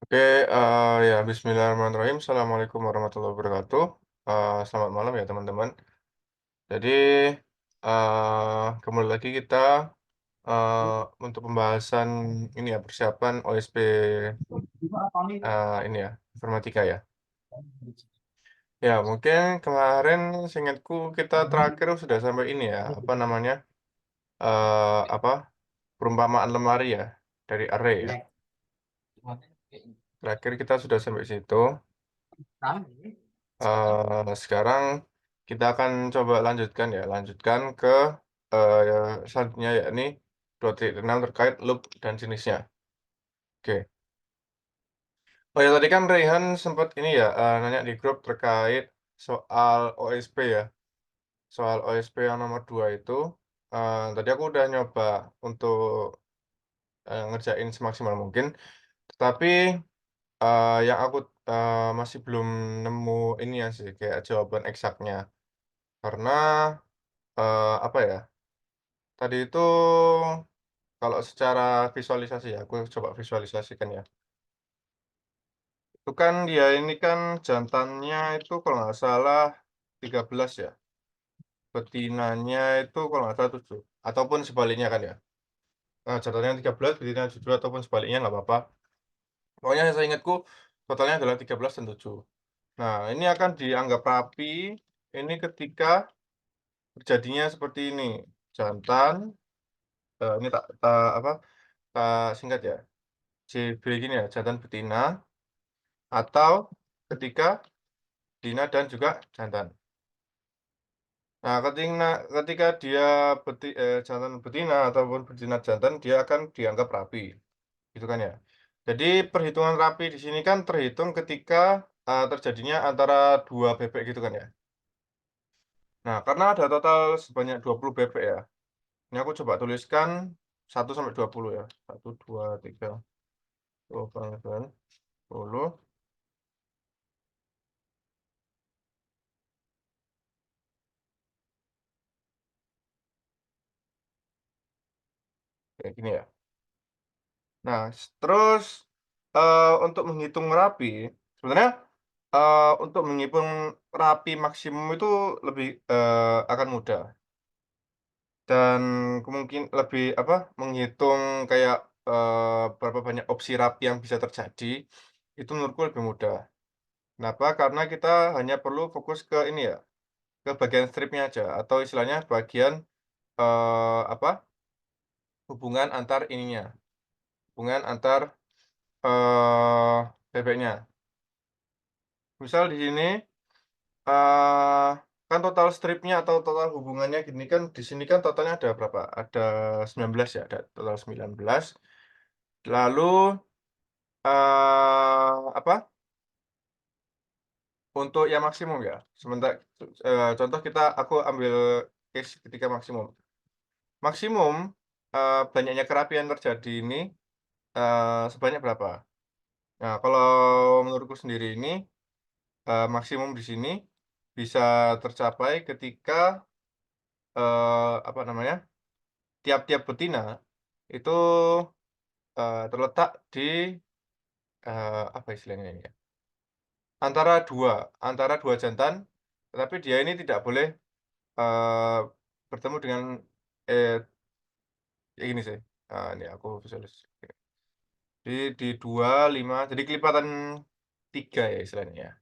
Oke, ya bismillahirrahmanirrahim. Assalamualaikum warahmatullahi wabarakatuh. Selamat malam ya teman-teman. Jadi, kembali lagi kita untuk pembahasan ini ya persiapan OSP ini ya informatika ya. Ya mungkin kemarin seingatku kita terakhir sudah sampai ini ya apa namanya apa perumpamaan lemari ya dari array ya. Terakhir kita sudah sampai situ. Sekarang kita akan coba lanjutkan ya, lanjutkan ke ya, selanjutnya yakni 2.6 terkait loop dan jenisnya. Oke. Oh ya tadi kan Rehan sempat ini ya nanya di grup terkait soal OSP ya, soal OSP yang nomor 2 itu. Tadi aku udah nyoba untuk ngerjain semaksimal mungkin, tetapi yang aku masih belum nemu ini ya sih kayak jawaban eksaknya. Karena apa ya, tadi itu kalau secara visualisasi ya, aku coba visualisasikan ya. Itu kan dia ini kan jantannya itu kalau nggak salah 13 ya, betinanya itu kalau nggak salah 7, ataupun sebaliknya kan ya. Jantannya 13, betinanya 7 ataupun sebaliknya nggak apa-apa. Pokoknya saya ingatku totalnya adalah 13 dan 7. Nah, ini akan dianggap rapi ini ketika terjadinya seperti ini. Jantan, ini apa, tak singkat ya. JB gini ya, jantan betina atau ketika betina dan juga jantan. Nah, ketika dia jantan betina ataupun betina jantan, dia akan dianggap rapi, gitu kan ya. Jadi perhitungan rapi di sini kan terhitung ketika terjadinya antara 2 bebek gitu kan ya. Nah, karena ada total sebanyak 20 bebek ya. Ini aku coba tuliskan 1 sampai 20 ya. 1, 2, 3, 4, 10. Kayak gini ya. Nah, terus, untuk menghitung rapi, sebenarnya, untuk menghitung rapi maksimum itu lebih, akan mudah dan lebih apa, menghitung kayak, berapa banyak opsi rapi yang bisa terjadi, itu menurutku lebih mudah. Kenapa? Karena kita hanya perlu fokus ke ini ya, ke bagian stripnya aja atau istilahnya bagian, apa, hubungan antar ininya, hubungan antar, bebeknya. Misal di sini, eee, kan total stripnya atau total hubungannya gini kan, di sini kan totalnya ada berapa? Ada 19 ya, ada total 19. Lalu, apa, untuk yang maksimum ya, contoh aku ambil case ketika maksimum. Maksimum, banyaknya kerapian terjadi ini, sebanyak berapa? Nah, kalau menurutku sendiri ini, maksimum di sini bisa tercapai ketika apa namanya, tiap-tiap betina itu, terletak di, apa istilahnya ini ya, antara dua jantan, tetapi dia ini tidak boleh, eee, bertemu dengan kayak gini sih, ini aku visualis di 2, 5, jadi kelipatan 3 ya istilahnya ya.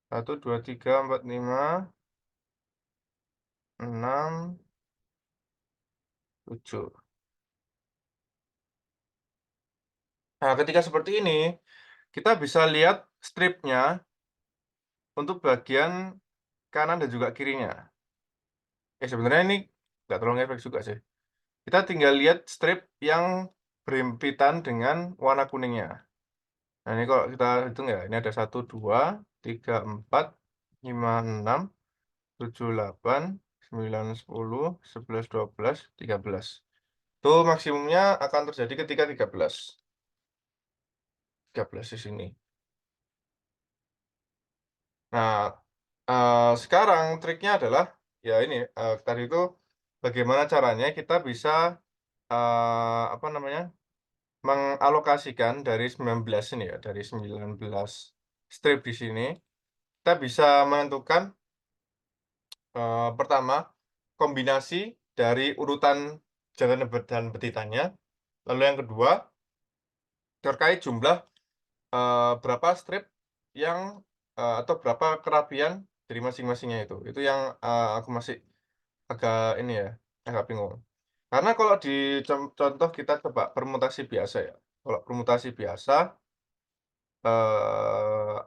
1, 2, 3, 4, 5, 6, 7. Nah, ketika seperti ini, kita bisa lihat stripnya untuk bagian kanan dan juga kirinya. Sebenarnya ini nggak terlalu ngefek juga sih. Kita tinggal lihat strip yang berhimpitan dengan warna kuningnya. Nah, ini kalau kita hitung ya, ini ada 1, 2, 3, 4, 5, 6, 7, 8, 9, 10, 11, 12, 13. Itu maksimumnya akan terjadi ketika 13. 13 di sini. Nah, Sekarang triknya adalah, ya ini, tadi itu bagaimana caranya kita bisa, apa namanya, mengalokasikan dari 19 ini ya, dari 19 strip di sini, kita bisa menentukan, pertama, kombinasi dari urutan jantan dan betinanya, lalu yang kedua, terkait jumlah, berapa strip yang, atau berapa kerapian dari masing-masingnya itu. Itu yang, aku masih agak ini ya, agak bingung. Karena kalau di contoh kita coba permutasi biasa ya. Kalau permutasi biasa,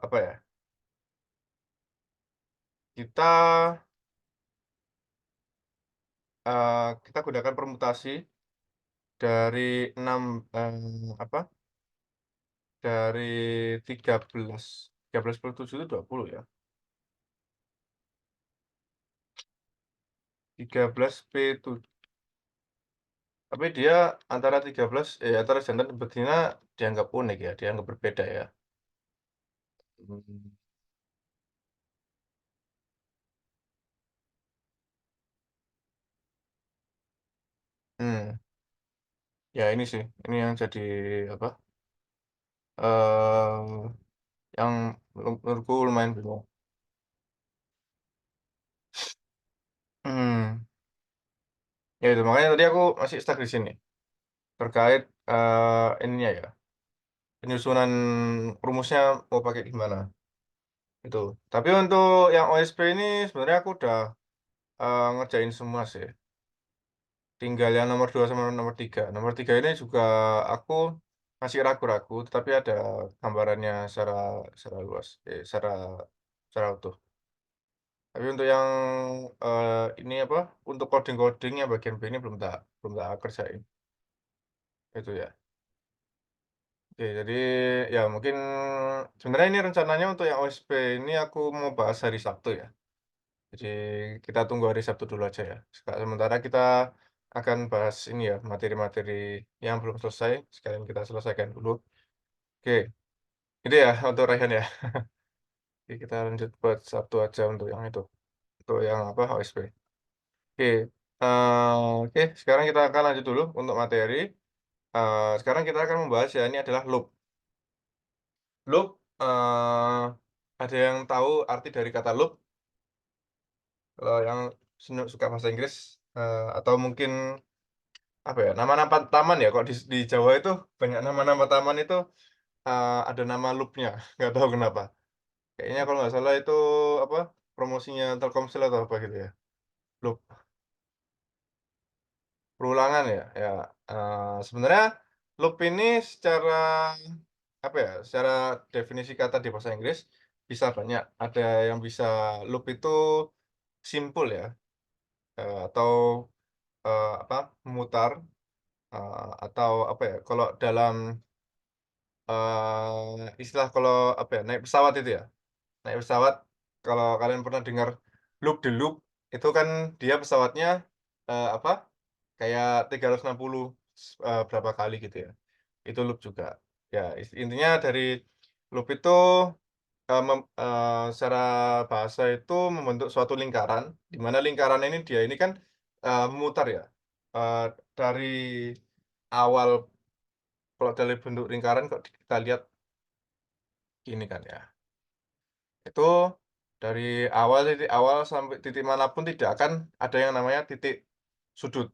apa ya, kita, kita gunakan permutasi dari 6, apa, dari 13 per 7 itu 20 ya, 13 p tapi dia antara jantan dan betina dianggap unik ya, dianggap berbeda ya. Mmm, mmm, ya ini sih, ini yang jadi apa, eee, yang menurutku lumayan bingung. Mhm, ya itu makanya tadi aku masih stuck di sini, terkait, ininya ya, penyusunan rumusnya mau pakai gimana, itu. Tapi untuk yang OSP ini sebenarnya aku udah, ngerjain semua sih. Tinggal yang nomor 2 sama nomor 3. Nomor 3 ini juga aku masih ragu-ragu, tetapi ada gambarannya secara secara luas, secara utuh. Tapi untuk yang, ini apa, untuk coding-coding yang bagian B ini belum tak kerjain, itu ya. Oke, jadi ya mungkin sebenarnya ini rencananya untuk yang OSP ini aku mau bahas hari Sabtu ya. Jadi kita tunggu hari Sabtu dulu aja ya. Sementara kita akan bahas ini ya, materi-materi yang belum selesai, sekalian kita selesaikan dulu. Oke, itu ya untuk Rayhan ya. Oke, kita lanjut buat Sabtu aja untuk yang itu, untuk yang apa, OSP. Oke, oke, sekarang kita akan lanjut dulu untuk materi. Sekarang kita akan membahas ya, ini adalah loop. Loop, ada yang tahu arti dari kata loop? Kalau yang suka bahasa Inggris, atau mungkin apa ya, nama-nama taman ya, kok di Jawa itu banyak nama-nama taman itu, ada nama loop-nya, nggak tahu kenapa. Kayaknya kalau nggak salah itu apa, promosinya Telkomsel atau apa gitu ya, loop, perulangan ya? Ya, sebenarnya loop ini secara apa ya, secara definisi kata di bahasa Inggris bisa banyak. Ada yang bisa loop itu simpul ya, atau, apa, memutar, atau apa ya, kalau dalam, istilah kalau apa ya, naik pesawat itu ya, naik pesawat kalau kalian pernah dengar loop the loop, itu kan dia pesawatnya, apa, kayak 360 berapa kali gitu ya, itu loop juga. Ya intinya dari loop itu, secara bahasa itu membentuk suatu lingkaran, di mana lingkaran ini dia ini kan, memutar ya, dari awal kalau dari bentuk lingkaran kok kita lihat gini kan ya, itu dari titik awal sampai titik manapun tidak akan ada yang namanya titik sudut.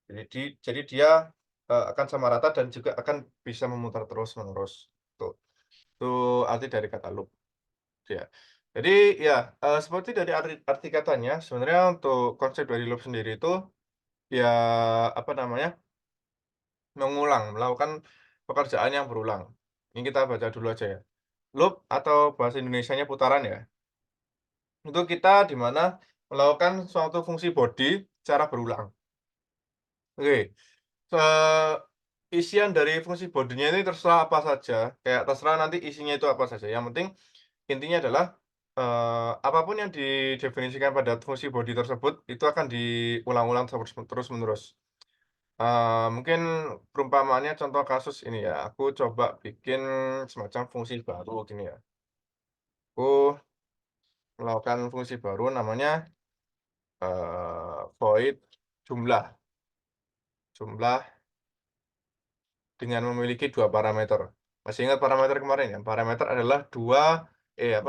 Jadi dia, akan sama rata dan juga akan bisa memutar terus-menerus, tuh. Itu arti dari kata loop, ya. Jadi ya, seperti dari arti katanya, sebenarnya untuk konsep dari loop sendiri itu, ya apa namanya, melakukan pekerjaan yang berulang. Ini kita baca dulu aja ya. Loop atau bahasa Indonesianya putaran ya. Itu kita di mana melakukan suatu fungsi body secara berulang. Oke, isian dari fungsi bodinya ini terserah apa saja, kayak terserah nanti isinya itu apa saja, yang penting intinya adalah, apa yang didefinisikan pada fungsi body tersebut, itu akan diulang-ulang terus-menerus. Mungkin perumpamaannya contoh kasus ini ya, aku coba bikin semacam fungsi baru gini ya, aku melakukan fungsi baru namanya, void jumlah. Jumlah dengan memiliki 2 parameter. Masih ingat parameter kemarin ya? Parameter adalah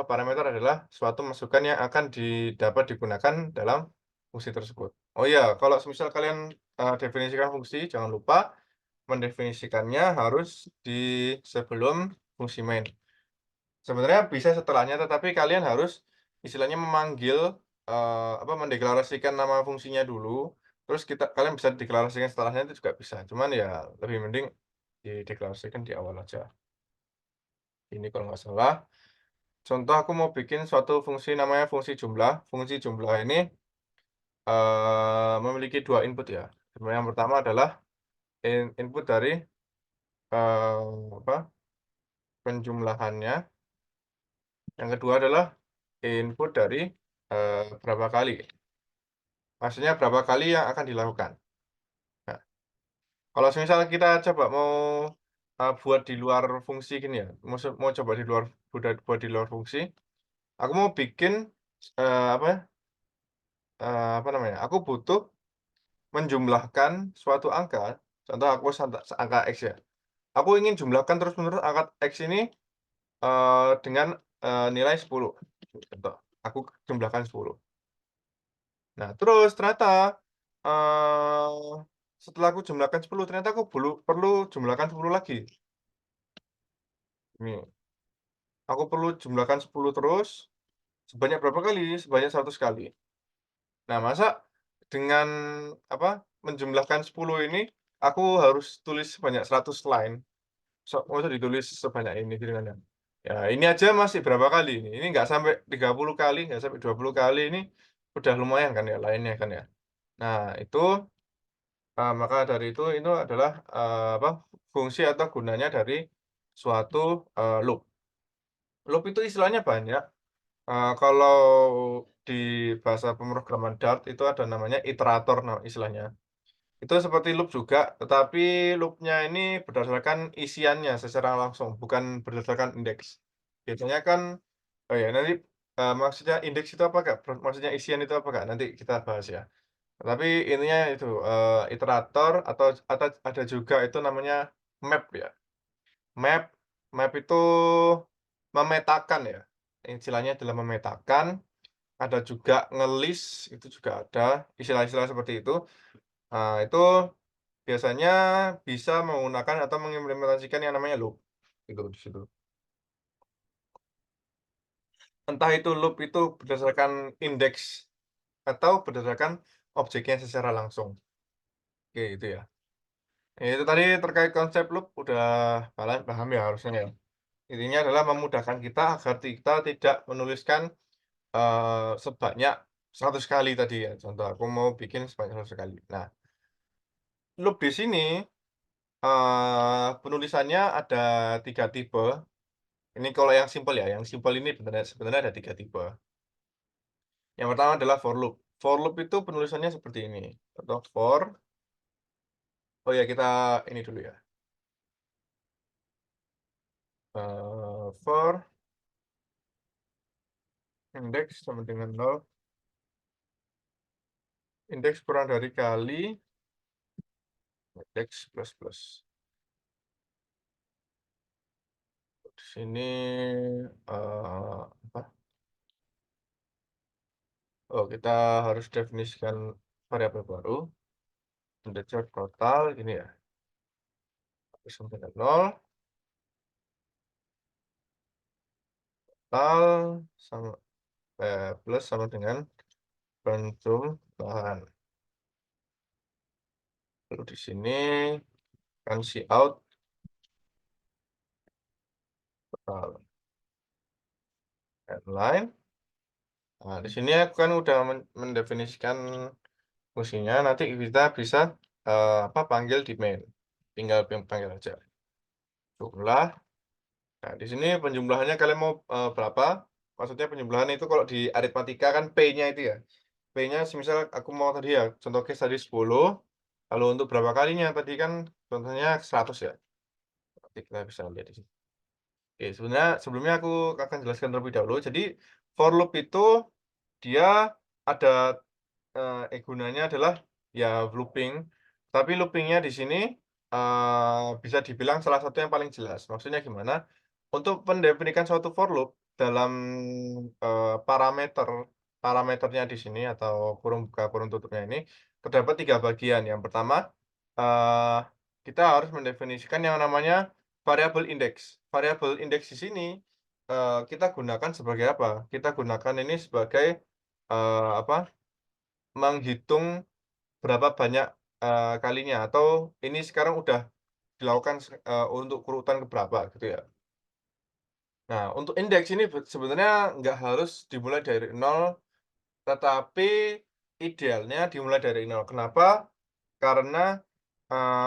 parameter adalah suatu masukan yang akan dapat digunakan dalam fungsi tersebut. Oh iya, kalau semisal kalian, definisikan fungsi, jangan lupa mendefinisikannya harus di sebelum fungsi main. Sebenarnya bisa setelahnya, tetapi kalian harus istilahnya memanggil, mendeklarasikan nama fungsinya dulu, terus kalian bisa deklarasikan setelahnya itu juga bisa. Cuman ya lebih mending dideklarasikan di awal aja. Ini kalau nggak salah, contoh aku mau bikin suatu fungsi namanya fungsi jumlah. Fungsi jumlah ini, memiliki 2 input ya. Yang pertama adalah input dari, apa, penjumlahannya, yang kedua adalah input dari, berapa kali. Maksudnya berapa kali yang akan dilakukan. Nah, kalau semisal kita coba mau, buat di luar fungsi gini ya, mau coba buat di luar fungsi, aku mau bikin, apa, apa namanya, aku butuh menjumlahkan suatu angka, contoh aku angka X ya, aku ingin jumlahkan terus-menerus angka X ini, dengan, nilai 10, contoh, aku jumlahkan 10. Nah, terus ternyata, eee, setelah aku jumlahkan 10 ternyata aku perlu jumlahkan 10 lagi. Nih, aku perlu jumlahkan 10 terus, sebanyak berapa kali? Sebanyak 100 kali. Nah, masa dengan, menjumlahkan 10 ini, aku harus tulis sebanyak 100 line? Masa ditulis sebanyak ini gitu kan ya. Ya ini aja masih berapa kali ini nggak sampai 30 kali, nggak sampai 20 kali, ini udah lumayan kan ya lainnya kan ya. Nah itu, maka dari itu adalah, fungsi atau gunanya dari suatu, loop. Loop itu istilahnya banyak, kalau di bahasa pemrograman Dart itu ada namanya iterator istilahnya. Itu seperti loop juga, tetapi loop-nya ini berdasarkan isiannya secara langsung, bukan berdasarkan indeks. Biasanya kan oh ya nanti, maksudnya indeks itu apa, Kak? Maksudnya isian itu apa, Kak? Nanti kita bahas ya. Tapi intinya itu, iterator atau ada juga itu namanya map ya. Map map itu memetakan ya, istilahnya adalah memetakan, ada juga ngelis, itu juga ada, istilah-istilah seperti itu. Itu biasanya bisa menggunakan atau mengimplementasikan yang namanya loop, gitu di situ. Entah itu loop itu berdasarkan indeks atau berdasarkan objeknya secara langsung. Oke, itu ya. Ya itu tadi terkait konsep loop udah paham ya harusnya ya. Intinya adalah memudahkan kita agar kita tidak menuliskan, sebanyak 100 kali tadi ya, contoh aku mau bikin sebanyak 100 kali. Nah, loop di sini, penulisannya ada 3 tipe. Ini kalau yang simpel ya, yang simpel ini sebenarnya ada 3 tipe. Yang pertama adalah for loop. For loop itu penulisannya seperti ini, contoh oh ya kita ini dulu ya, for indeks sama dengan 0, indeks kurang dari kali indeks plus plus. Di sini, apa, kita harus definisikan variabel baru, integer total ini ya, sama dengan 0, total sama plus sama dengan penjumlahan. Lalu di sini kan cout total headline. Nah, di sini aku kan udah mendefinisikan fungsinya, nanti kita bisa, panggil di main. Tinggal panggil aja. Jumlah. Nah, di sini penjumlahannya kalian mau, berapa? Maksudnya penjumlahan itu kalau di aritmatika kan P-nya itu ya. P-nya semisal aku mau tadi ya, contoh case tadi 10, lalu untuk berapa kalinya tadi kan contohnya 100 ya. Nanti kita bisa lihat di sini. Oke, sebenarnya sebelumnya aku akan jelaskan terlebih dahulu. Jadi, for loop itu dia ada, gunanya adalah ya looping, tapi looping-nya di sini, bisa dibilang salah satu yang paling jelas. Maksudnya gimana? Untuk mendefinisikan suatu for loop dalam, parameternya di sini atau kurung buka, kurung tutupnya ini, terdapat 3 bagian. Yang pertama, eee, kita harus mendefinisikan yang namanya variabel indeks. Variabel indeks di sini, kita gunakan sebagai apa? Kita gunakan ini sebagai, apa, menghitung berapa banyak, kalinya atau ini sekarang udah dilakukan untuk urutan ke berapa gitu ya. Nah, untuk indeks ini sebenarnya nggak harus dimulai dari nol, tetapi idealnya dimulai dari nol. Kenapa? Karena,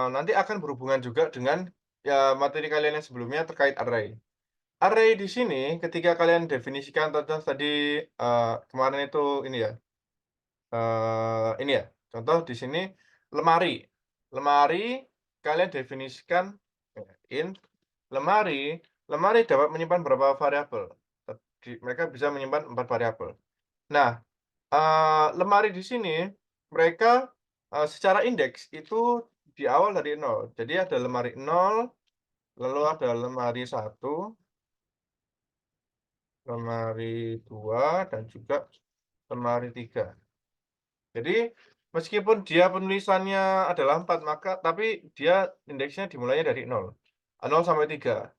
nanti akan berhubungan juga dengan, ya materi kalian yang sebelumnya terkait array. Array di sini ketika kalian definisikan contoh tadi, kemarin itu ini ya, ini ya, contoh di sini lemari. Lemari kalian definisikan, int lemari lemari dapat menyimpan berapa variabel. Mereka bisa menyimpan 4 variabel. Nah, lemari di sini mereka, secara indeks itu di awal dari nol. Jadi ada lemari nol, lalu ada lemari satu, lemari 2, dan juga lemari 3. Jadi, meskipun dia penulisannya adalah 4 maka tapi dia indeksnya dimulainya dari nol, 0 sampai 3.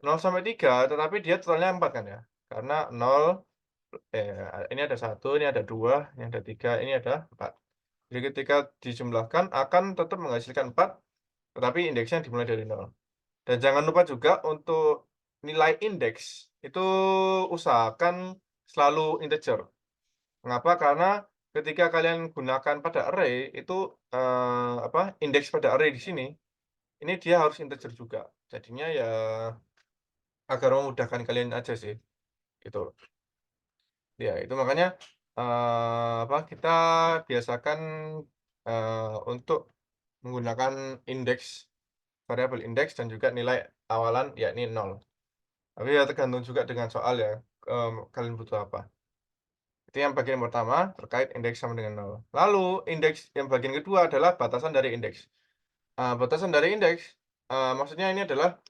0 sampai 3, tetapi dia totalnya 4 kan ya, karena nol, ini ada satu, ini ada 2, ini ada 3, ini ada 4. Jadi ketika dijumlahkan akan tetap menghasilkan 4, tetapi indeksnya dimulai dari nol. Dan jangan lupa juga untuk nilai indeks itu usahakan selalu integer. Mengapa? Karena ketika kalian gunakan pada array itu, apa, indeks pada array di sini, ini dia harus integer juga. Jadinya ya agar memudahkan kalian aja sih, gitu. Ya itu makanya, apa, kita biasakan, untuk menggunakan indeks, variabel indeks dan juga nilai awalan yakni nol. Tapi ya tergantung juga dengan soal ya, kalian butuh apa. Itu yang bagian pertama terkait indeks sama dengan nol. Lalu indeks yang bagian kedua adalah batasan dari indeks. Batasan dari indeks, maksudnya ini adalah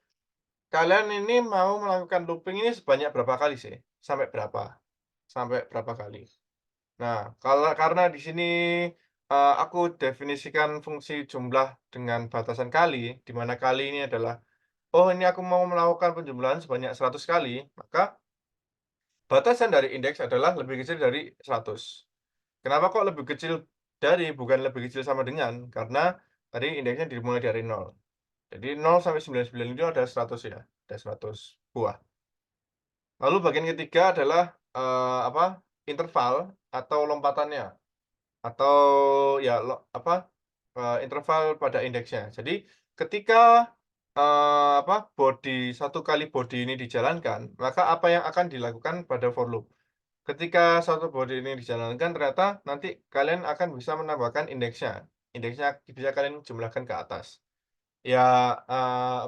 kalian ini mau melakukan looping ini sebanyak berapa kali sih? Sampai berapa kali? Nah, kalau karena di sini, aku definisikan fungsi jumlah dengan batasan kali, di mana kali ini adalah, oh ini aku mau melakukan penjumlahan sebanyak 100 kali, maka batasan dari indeks adalah lebih kecil dari 100. Kenapa kok lebih kecil dari, bukan lebih kecil sama dengan? Karena tadi indeksnya dimulai dari nol. Jadi 0 sampai 99 itu ada 100 ya, ada 100 buah. Lalu bagian ketiga adalah, apa, interval atau lompatannya, atau ya apa, interval pada indeksnya. Jadi ketika, apa, satu kali body ini dijalankan, maka apa yang akan dilakukan pada for loop? Ketika satu body ini dijalankan ternyata nanti kalian akan bisa menambahkan indeksnya. Indeksnya bisa kalian jumlahkan ke atas. Ya,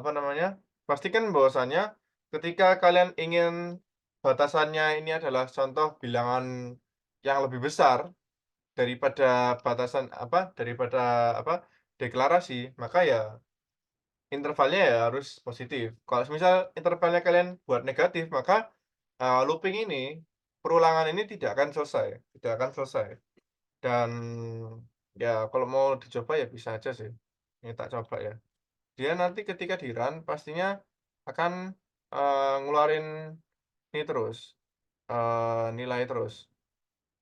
apa namanya, pastikan bahwasanya ketika kalian ingin batasannya ini adalah contoh bilangan yang lebih besar daripada batasan apa, daripada apa, deklarasi, maka ya intervalnya ya harus positif. Kalau semisal intervalnya kalian buat negatif, maka, looping ini, perulangan ini tidak akan selesai, tidak akan selesai. Dan ya kalau mau dicoba ya bisa aja sih, ini tak coba ya. Dia nanti ketika di-run pastinya akan, ngeluarin ini terus, nilai terus,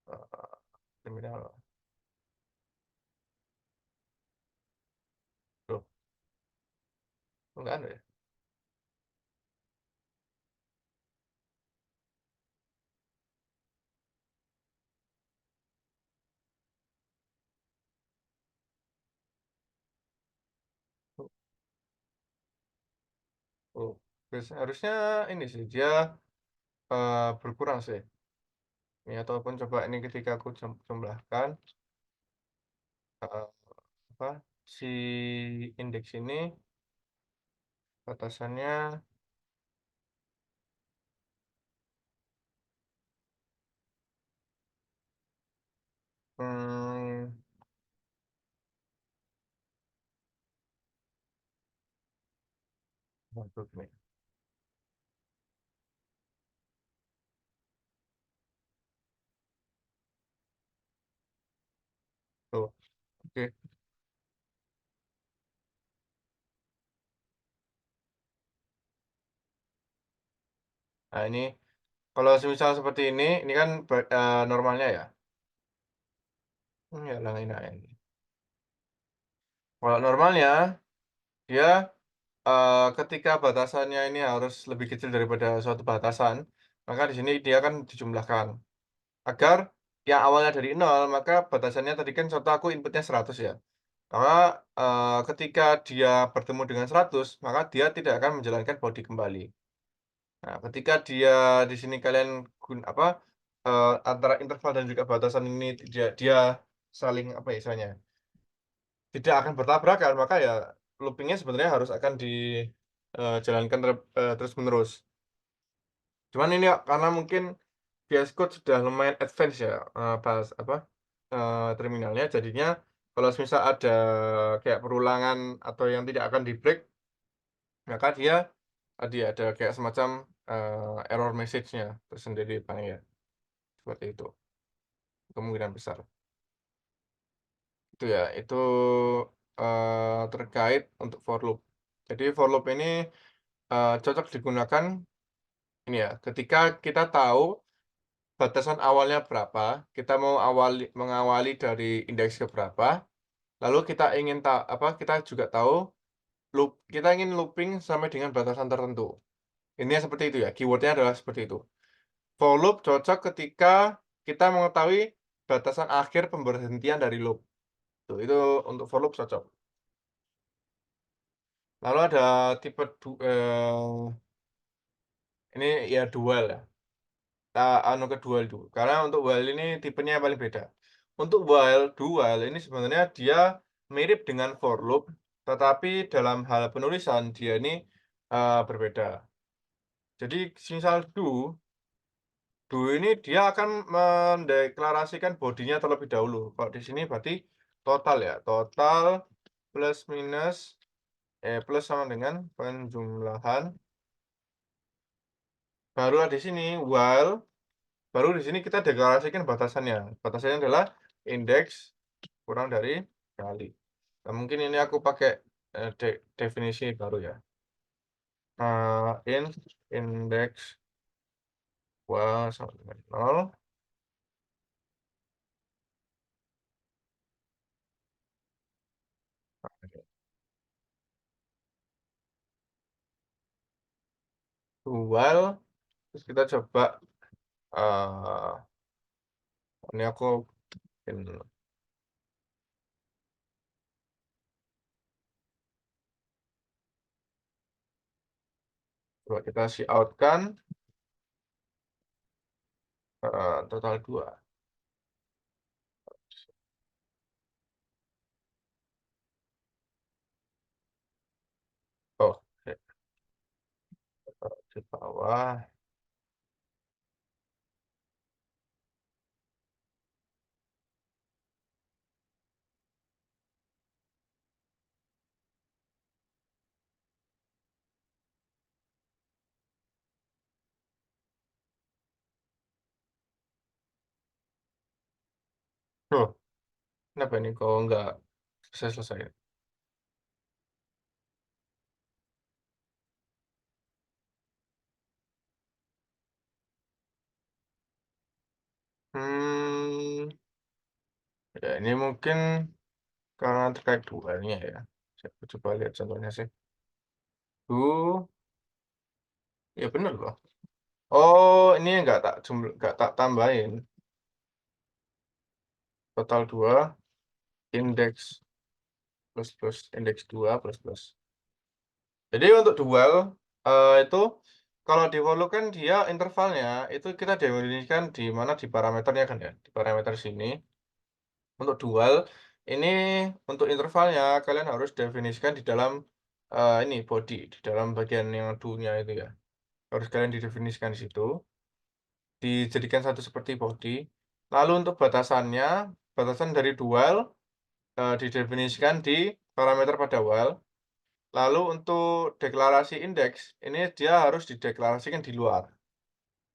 eee, terminal. Loh, kok nggak ada ya? Oh oh, harusnya ini sih, dia, berkurang sih. Ya ataupun coba ini ketika aku jumlahkan, apa, si indeks ini batasannya Mmm, Waduh nih. Tuh, oke. Nah ini, kalau semisal seperti ini kan normalnya ya? Ya lah ini. Kalau normalnya, dia, ketika batasannya ini harus lebih kecil daripada suatu batasan, maka di sini dia akan dijumlahkan. Agar yang awalnya dari nol, maka batasannya tadi kan contoh aku inputnya 100 ya. Maka, ketika dia bertemu dengan 100, maka dia tidak akan menjalankan body kembali. Nah, ketika dia di sini kalian antara interval dan juga batasan ini dia dia saling apa ya istilahnya, tidak akan bertabrakan, maka ya looping-nya sebenarnya harus akan jalankan terus-menerus. Cuman ini ya karena mungkin VS Code sudah lumayan advance ya, terminalnya, jadinya kalau semisal ada kayak perulangan atau yang tidak akan di-break, maka dia tadi ada kayak semacam, error message-nya tersendiri paling ya, seperti itu, kemungkinan besar. Itu ya, itu, terkait untuk for loop. Jadi for loop ini, cocok digunakan ini ya, ketika kita tahu batasan awalnya berapa, kita mau mengawali dari indeks ke berapa, lalu kita ingin kita juga tahu kita ingin looping sampai dengan batasan tertentu. Intinya seperti itu ya, keyword-nya adalah seperti itu. For loop cocok ketika kita mengetahui batasan akhir pemberhentian dari loop. Tuh, itu untuk for loop cocok. Lalu ada tipe ini ya dual ya, ke dual dulu, karena untuk while ini tipenya yang paling beda. Untuk while dual ini sebenarnya dia mirip dengan for loop, tetapi dalam hal penulisan dia ini, berbeda. Jadi misal do ini dia akan mendeklarasikan bodinya terlebih dahulu. Kalau di sini berarti total ya, total plus minus, plus sama dengan penjumlahan, barulah di sini while, baru di sini kita deklarasikan batasannya. Batasannya adalah indeks kurang dari kali. Nah, mungkin ini aku pakai, definisi baru ya. Indeks sama dengan 0. Dual, terus kita coba, eee, ini aku bikin coba kita out kan, total 2. Oh, oke, taruh di bawah. Loh, kenapa ini kok nggak selesai-selesai? Hmm, ya ini mungkin karena terkait dualnya ya. Saya coba lihat contohnya sih. Du ya bener loh. Oh, ini nggak tak tambahin. Total 2 indeks indeks 2 plus plus. Jadi untuk dual, itu kalau di for loop kan dia intervalnya itu kita definisikan di mana, di parameternya kan ya, di parameter sini. Untuk dual, ini untuk intervalnya kalian harus definisikan di dalam, ini body, di dalam bagian yang do-nya itu ya. Harus kalian didefinisikan di situ, dijadikan satu seperti body. Lalu untuk batasannya, batasan dari dual, didefinisikan di parameter pada while. Lalu untuk deklarasi indeks, ini dia harus dideklarasikan di luar.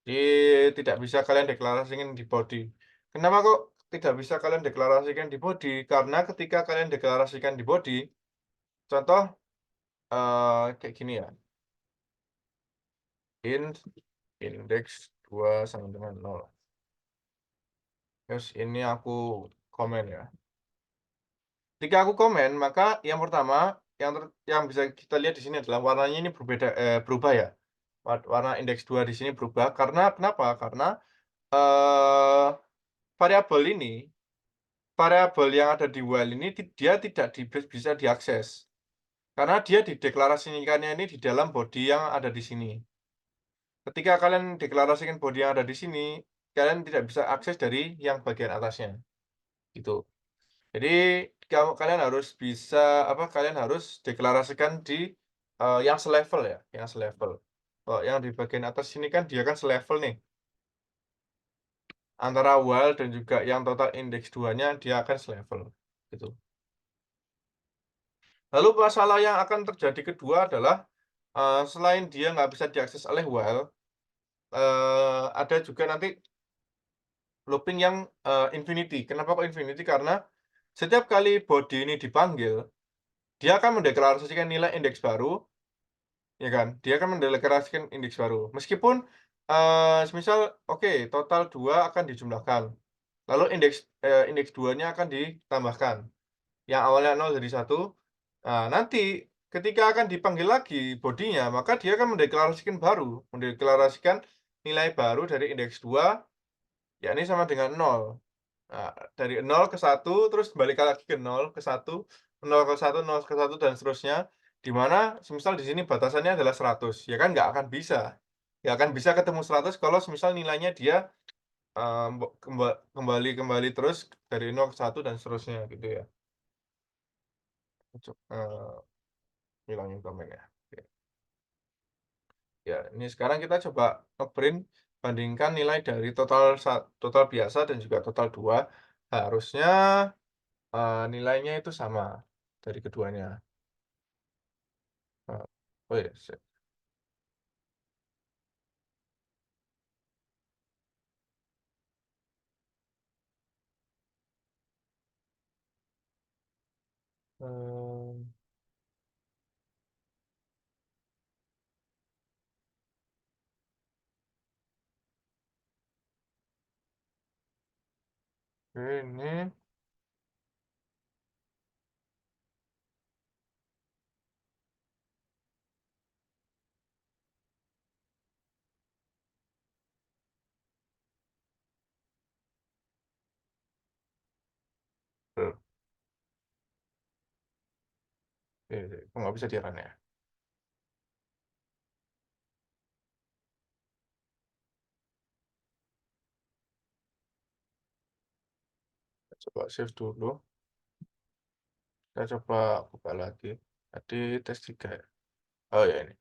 Jadi tidak bisa kalian deklarasikan di body. Kenapa kok tidak bisa kalian deklarasikan di body? Karena ketika kalian deklarasikan di body, contoh kayak gini ya, int indeks 2 sama dengan 0. Terus ini aku komen ya. Ketika aku komen, maka yang pertama yang bisa kita lihat di sini adalah warnanya ini berubah ya. Warna indeks 2 di sini berubah karena kenapa? Karena eee, variabel ini variabel yang ada di while ini dia tidak bisa diakses. Karena dia dideklarasikannya ini di dalam body yang ada di sini. Ketika kalian deklarasikan body yang ada di sini, kalian tidak bisa akses dari yang bagian atasnya, gitu. Jadi kalian harus bisa kalian harus deklarasikan di, yang selevel ya, yang selevel. Kalau yang di bagian atas sini kan dia kan selevel nih, antara while dan juga yang total indeks 2-nya dia akan selevel, gitu. Lalu masalah yang akan terjadi kedua adalah, selain dia nggak bisa diakses oleh while, ada juga nanti looping yang, infinity. Kenapa kok infinity? Karena setiap kali body ini dipanggil, dia akan mendeklarasikan nilai indeks baru, ya kan? Dia akan mendeklarasikan indeks baru. Meskipun, semisal oke, total 2 akan dijumlahkan, lalu indeks 2-nya akan ditambahkan. Yang awalnya 0 jadi 1. Nah, nanti ketika akan dipanggil lagi bodinya, maka dia akan mendeklarasikan nilai baru dari indeks 2, yakni sama dengan 0. Nah, dari 0 ke 1, terus balik lagi ke 0, ke 1, 0 ke 1, 0 ke 1, dan seterusnya. Di mana semisal di sini batasannya adalah 100, ya kan nggak akan bisa. Nggak akan bisa ketemu 100 kalau semisal nilainya dia, eee, mbo kembali kembali terus dari 0 ke 1 dan seterusnya gitu ya. Ngilangin komen ya. Oke. Ya, ini sekarang kita coba nge-print, bandingkan nilai dari total biasa dan juga total 2. Harusnya, nilainya itu sama dari keduanya. Eee, oh ya, Mmm, ini tuh, ini kok nggak bisa di-run ya? Coba save dulu, kita coba buka lagi. Tadi tes 3 ya? Oh ya ini.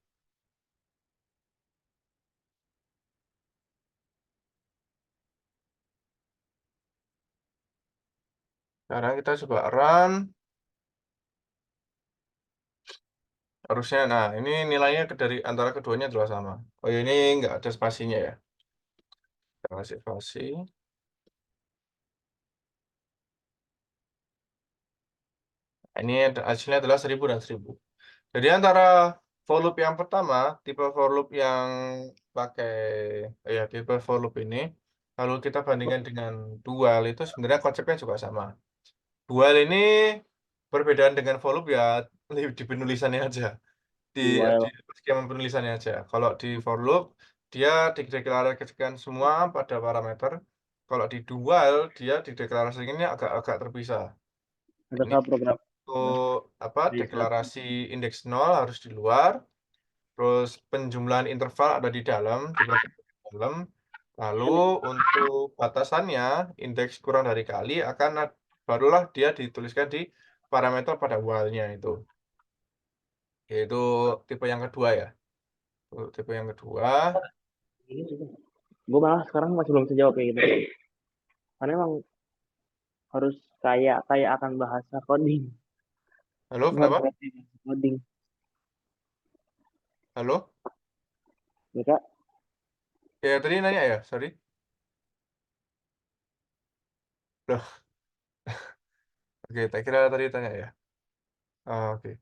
Sekarang kita coba run, harusnya nah ini nilainya dari antara keduanya adalah sama. Oh ya ini nggak ada spasinya ya? Kita kasih spasi. Ini hasilnya adalah 1000 dan 1000. Jadi antara for loop yang pertama, tipe for loop yang pakai ya tipe for loop ini, kalau kita bandingkan dengan dual itu sebenarnya konsepnya juga sama. Dual ini perbedaan dengan for loop ya di penulisannya aja, di Dual. skema penulisannya aja. Kalau di for loop, dia dideklarasikan semua pada parameter, kalau di dual dia dideklarasikannya agak-agak terpisah. Ini Adakah program untuk di saat deklarasi indeks 0 harus di luar, terus penjumlahan interval ada di dalam, di dalam. Lalu untuk batasannya, indeks kurang dari kali akan barulah dia dituliskan di parameter pada while-nya itu. Yaitu tipe yang kedua ya. Tipe yang kedua, ini juga. Gue malah sekarang masih belum bisa jawab kayak gitu. Karena emang harus kayak kayak akan bahasa coding, Halo, bukan kenapa? berarti bahasa coding, Halo? ya Kak? Ya, tadi nanya ya? Sorry. Loh, oke, tak kira tadi tanya ya? Oh, oke.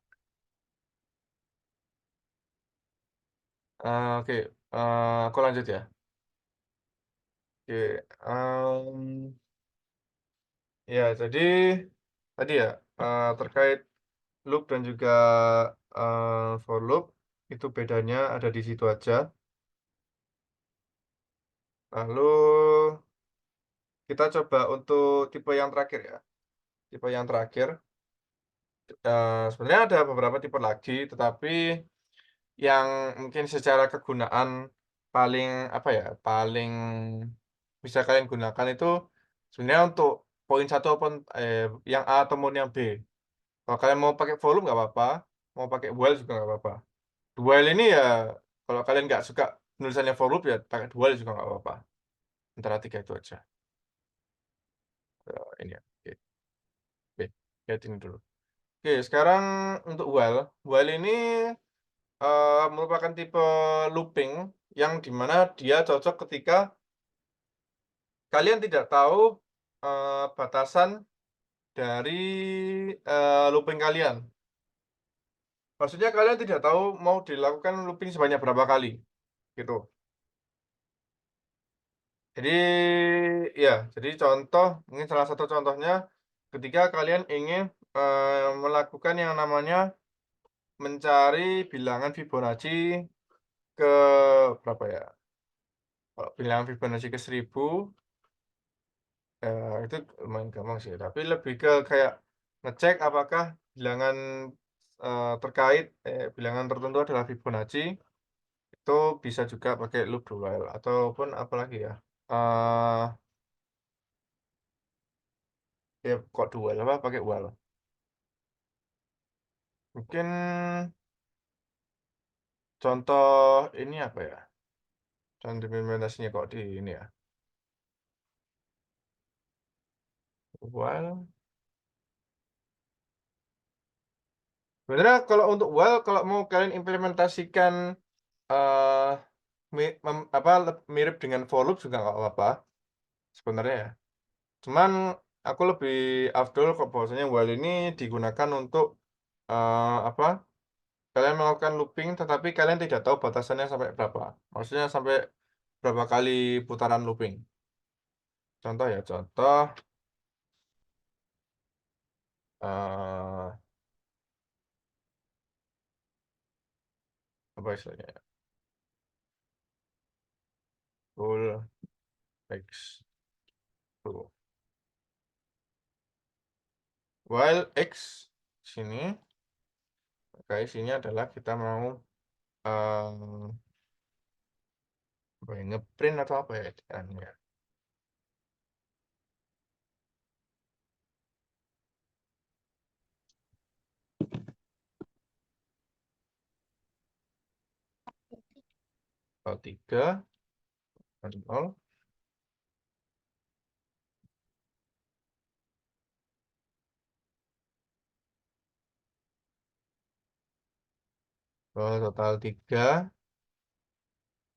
Oke, aku lanjut ya? Oke, ya jadi tadi ya, terkait loop dan juga, for loop, itu bedanya ada di situ aja. Lalu kita coba untuk tipe yang terakhir ya. Tipe yang terakhir, sebenarnya ada beberapa tipe lagi, tetapi yang mungkin secara kegunaan paling, apa ya, paling bisa kalian gunakan itu sebenarnya untuk poin satu ataupun, yang A ataupun yang B. Kalau kalian mau pakai volume nggak apa-apa, mau pakai while juga nggak apa-apa. While ini ya kalau kalian nggak suka penulisannya volume ya pakai while juga nggak apa-apa. Antara 3 itu aja. Ini ya, oke oke, lihat ini dulu. Oke, sekarang untuk while. While ini, merupakan tipe looping yang di mana dia cocok ketika kalian tidak tahu, batasan dari, looping kalian. Maksudnya kalian tidak tahu mau dilakukan looping sebanyak berapa kali, gitu. Jadi jadi contoh, mungkin salah satu contohnya ketika kalian ingin, melakukan yang namanya mencari bilangan Fibonacci ke berapa ya, kalau bilangan Fibonacci ke 1000, itu lumayan gampang sih, tapi lebih ke kayak ngecek apakah bilangan, terkait, bilangan tertentu adalah Fibonacci, itu bisa juga pakai loop do while ataupun apalagi ya, eee, ya kok do while, apa, pakai while. Mungkin contoh ini apa ya, contoh implementasinya kok di ini ya, while sebenarnya kalau untuk while kalau mau kalian implementasikan, eee, apa, mirip dengan for loop juga nggak apa-apa sebenarnya ya. Cuman aku lebih afdol kok bahwasanya while ini digunakan untuk, apa, kalian melakukan looping tetapi kalian tidak tahu batasannya sampai berapa. Maksudnya sampai berapa kali putaran looping. Contoh ya, contoh, eee, apa istilahnya ya, full X tuh. While X sini, maka isinya adalah kita mau, eee, apa ya, nge-print atau apa ya istilahnya. Kalau 3 dan 0, kalau total 3,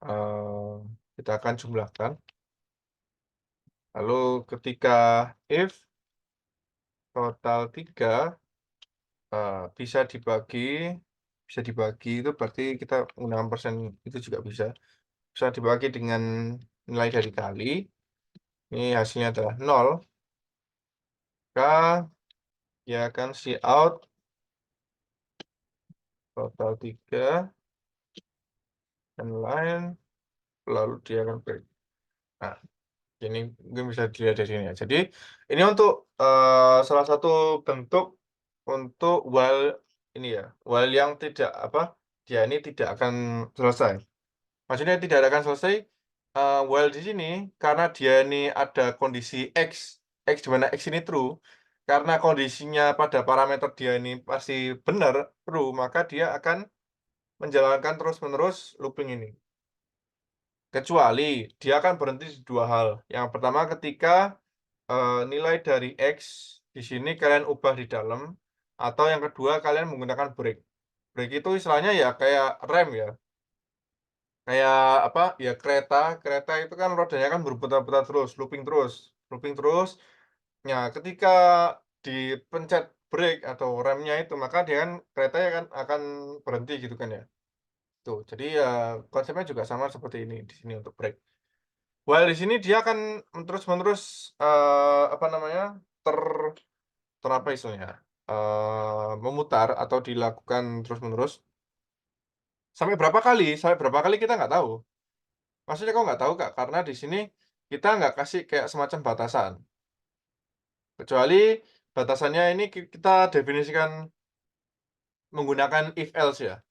eee, kita akan jumlahkan. Lalu ketika if total 3, bisa dibagi itu berarti kita menggunakan persen itu juga bisa. Bisa dibagi dengan nilai dari kali, ini hasilnya adalah 0, maka dia akan cout total 3 dan lain, lalu dia akan break. Nah, ini mungkin bisa dilihat dari sini ya. Jadi ini untuk, salah satu bentuk untuk while ini ya, while yang tidak apa, dia ini tidak akan selesai. Maksudnya tidak akan selesai, while di sini karena dia ini ada kondisi X di mana X ini true, karena kondisinya pada parameter dia ini pasti benar, true, maka dia akan menjalankan terus-menerus looping ini. Kecuali dia akan berhenti di 2 hal. Yang pertama ketika nilai dari X di sini kalian ubah di dalam, atau yang kedua kalian menggunakan brake. Brake itu istilahnya ya kayak rem ya, kayak apa, ya kereta, kereta itu kan rodanya kan berputar-putar terus, looping terus looping terus. Nah, ketika dipencet brake atau remnya itu, maka dia kan keretanya kan akan berhenti gitu kan ya. Tuh, jadi ya konsepnya juga sama seperti ini di sini untuk brake. While di sini dia akan terus-menerus, apa namanya, ter apa istilahnya, memutar atau dilakukan terus-menerus sampai berapa kali kita nggak tahu. Maksudnya kok nggak tahu, Kak? Karena di sini kita nggak kasih kayak semacam batasan. Kecuali batasannya ini kita definisikan menggunakan if else ya.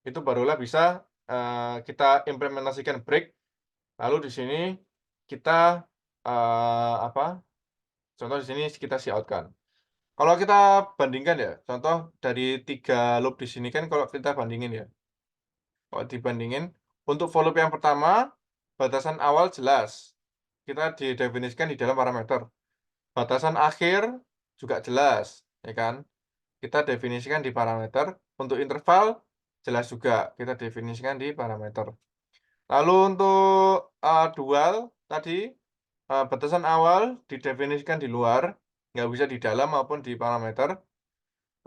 Itu barulah bisa, kita implementasikan break, lalu di sini kita, apa, contoh di sini kita siaut-kan. Kalau kita bandingkan ya, contoh dari 3 loop di sini kan kalau kita bandingin ya, kalau dibandingin, untuk for loop yang pertama, batasan awal jelas, kita didefinisikan di dalam parameter. Batasan akhir juga jelas, ya kan? Kita definisikan di parameter. Untuk interval, jelas juga, kita definisikan di parameter. Lalu untuk, dual tadi, batasan awal didefinisikan di luar, nggak bisa di dalam maupun di parameter.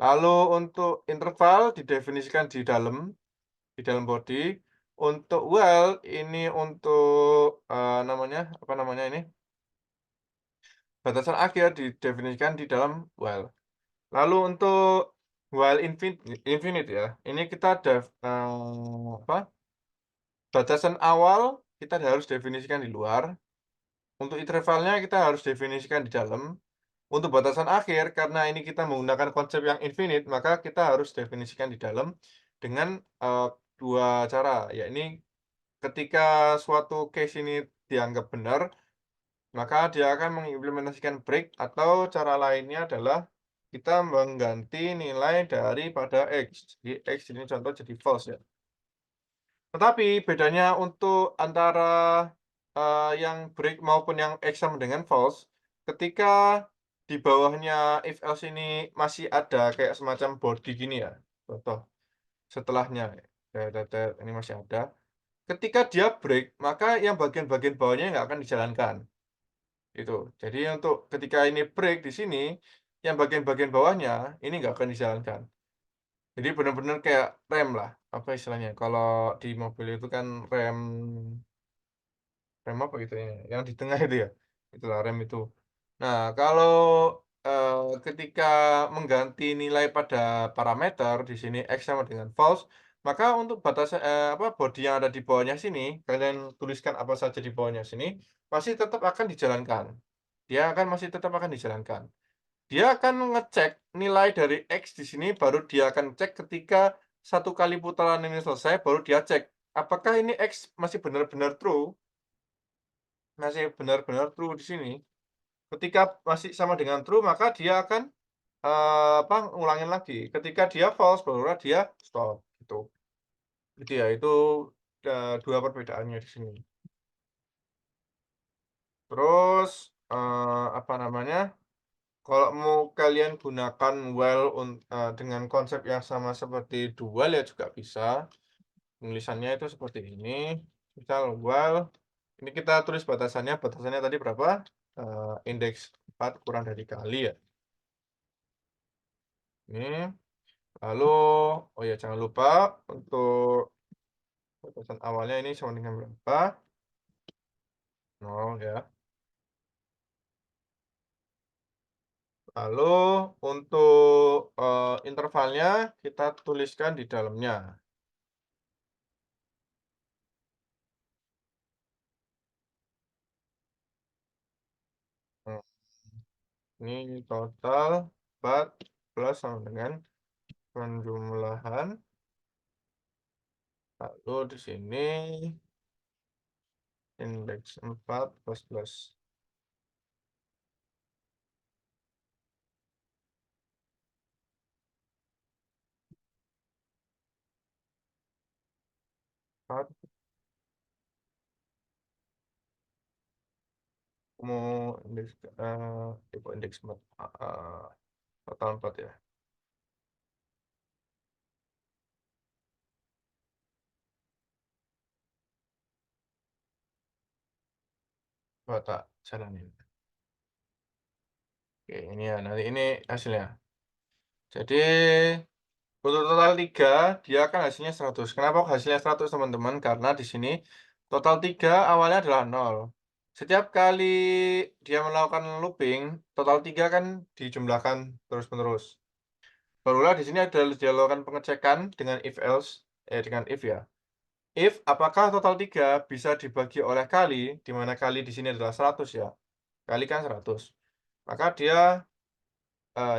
Lalu untuk interval didefinisikan di dalam body. Untuk well, ini untuk, namanya, apa namanya ini, batasan akhir didefinisikan di dalam well. Lalu untuk while infinite ya, ini kita apa, batasan awal kita harus definisikan di luar, untuk intervalnya kita harus definisikan di dalam, untuk batasan akhir karena ini kita menggunakan konsep yang infinite, maka kita harus definisikan di dalam dengan, 2 cara, yakni ketika suatu case ini dianggap benar, maka dia akan mengimplementasikan break atau cara lainnya adalah kita mengganti nilai daripada X. Jadi X ini contoh jadi false ya. Tetapi bedanya untuk antara, yang break maupun yang X sama dengan false, ketika di bawahnya if else ini masih ada kayak semacam body gini ya, contoh setelahnya, ini masih ada. Ketika dia break, maka yang bagian-bagian bawahnya nggak akan dijalankan. Itu. Jadi untuk ketika ini break di sini, yang bagian-bagian bawahnya ini nggak akan dijalankan. Jadi benar-benar kayak rem lah, apa istilahnya, kalau di mobil itu kan rem rem apa gitu ya, yang di tengah itu ya, itulah rem itu. Nah, kalau, ketika mengganti nilai pada parameter, di sini X sama dengan false, maka untuk batas apa, body yang ada di bawahnya sini, kalian tuliskan apa saja di bawahnya sini, masih tetap akan dijalankan. Dia akan masih tetap akan dijalankan. Dia akan ngecek nilai dari X di sini, baru dia akan cek ketika satu kali putaran ini selesai, baru dia cek, apakah ini X masih benar-benar true, masih benar-benar true di sini. Ketika masih sama dengan true, maka dia akan, apa, ngulangin lagi. Ketika dia false, barulah dia stop, gitu. Gitu ya, itu, 2 perbedaannya di sini. Terus, apa namanya, kalau mau kalian gunakan while dengan konsep yang sama seperti dual ya juga bisa. Tulisannya itu seperti ini. Misal while, ini kita tulis batasannya, batasannya tadi berapa? Indeks 4 kurang dari kali ya. Ini, lalu, oh ya jangan lupa untuk batasan awalnya ini sama dengan berapa? 0 ya. Lalu untuk, intervalnya kita tuliskan di dalamnya. Mmm, ini total 4 plus sama dengan penjumlahan, lalu di sini indeks 4 plus plus 4 mau indeks, tipe indeks 4, total 4 ya, coba tak jalanin. Oke, ini ya, nanti ini hasilnya. Jadi, untuk total 3 dia kan hasilnya 100. Kenapa kok hasilnya 100 teman-teman? Karena di sini total 3 awalnya adalah nol. Setiap kali dia melakukan looping, total 3 kan dijumlahkan terus-menerus. Barulah di sini ada dilakukan pengecekan dengan if else, dengan if ya. If apakah total 3 bisa dibagi oleh kali, di mana kali di sini adalah 100 ya. Kali kan 100. Maka dia,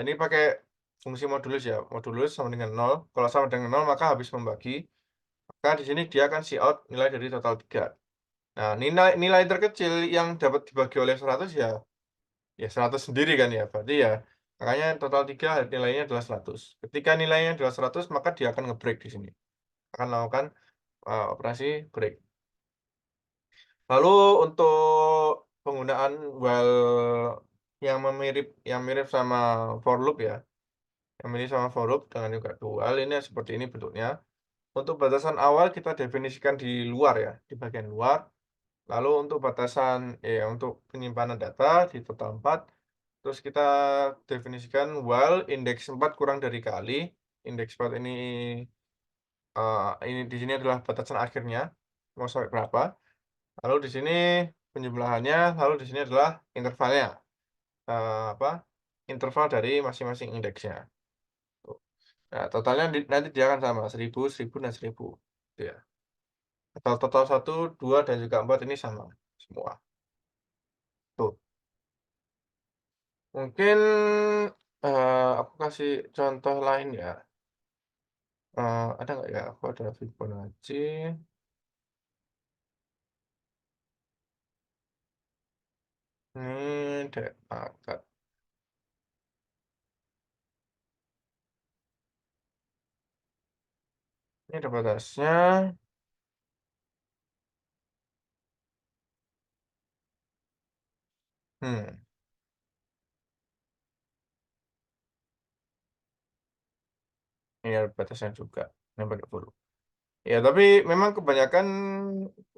ini pakai fungsi modulus ya. Modulus sama dengan nol. Kalau sama dengan nol maka habis membagi, maka di sini dia akan out nilai dari total 3. Nah, nilai nilai terkecil yang dapat dibagi oleh 100 ya, 100 sendiri kan ya. Berarti ya makanya total 3 nilainya adalah 100. Ketika nilainya adalah 100 maka dia akan nge-break di sini. Akan melakukan, operasi break. Lalu untuk penggunaan while yang mirip sama for loop ya, yang mirip sama for loop dengan juga dual ini seperti ini bentuknya. Untuk batasan awal kita definisikan di luar ya, di bagian luar. Lalu untuk batasan untuk penyimpanan data di total 4, terus kita definisikan while indeks 4 kurang dari kali, indeks 4 ini di sini adalah batasan akhirnya, mau sampai berapa. Lalu di sini penjumlahannya, lalu di sini adalah intervalnya, apa, interval dari masing-masing indeksnya, tuh. Nah, totalnya nanti dia akan sama 1000, 1000, dan 1000, gitu ya. Atau total 1, 2, dan juga 4 ini sama semua, tuh. Mungkin, aku kasih contoh lain ya, ada nggak ya? Aku ada Fibonacci, ini dek akad, ini ada batasnya, hmm, ini ada batasnya juga, ini pakai huruf. Ya, tapi memang kebanyakan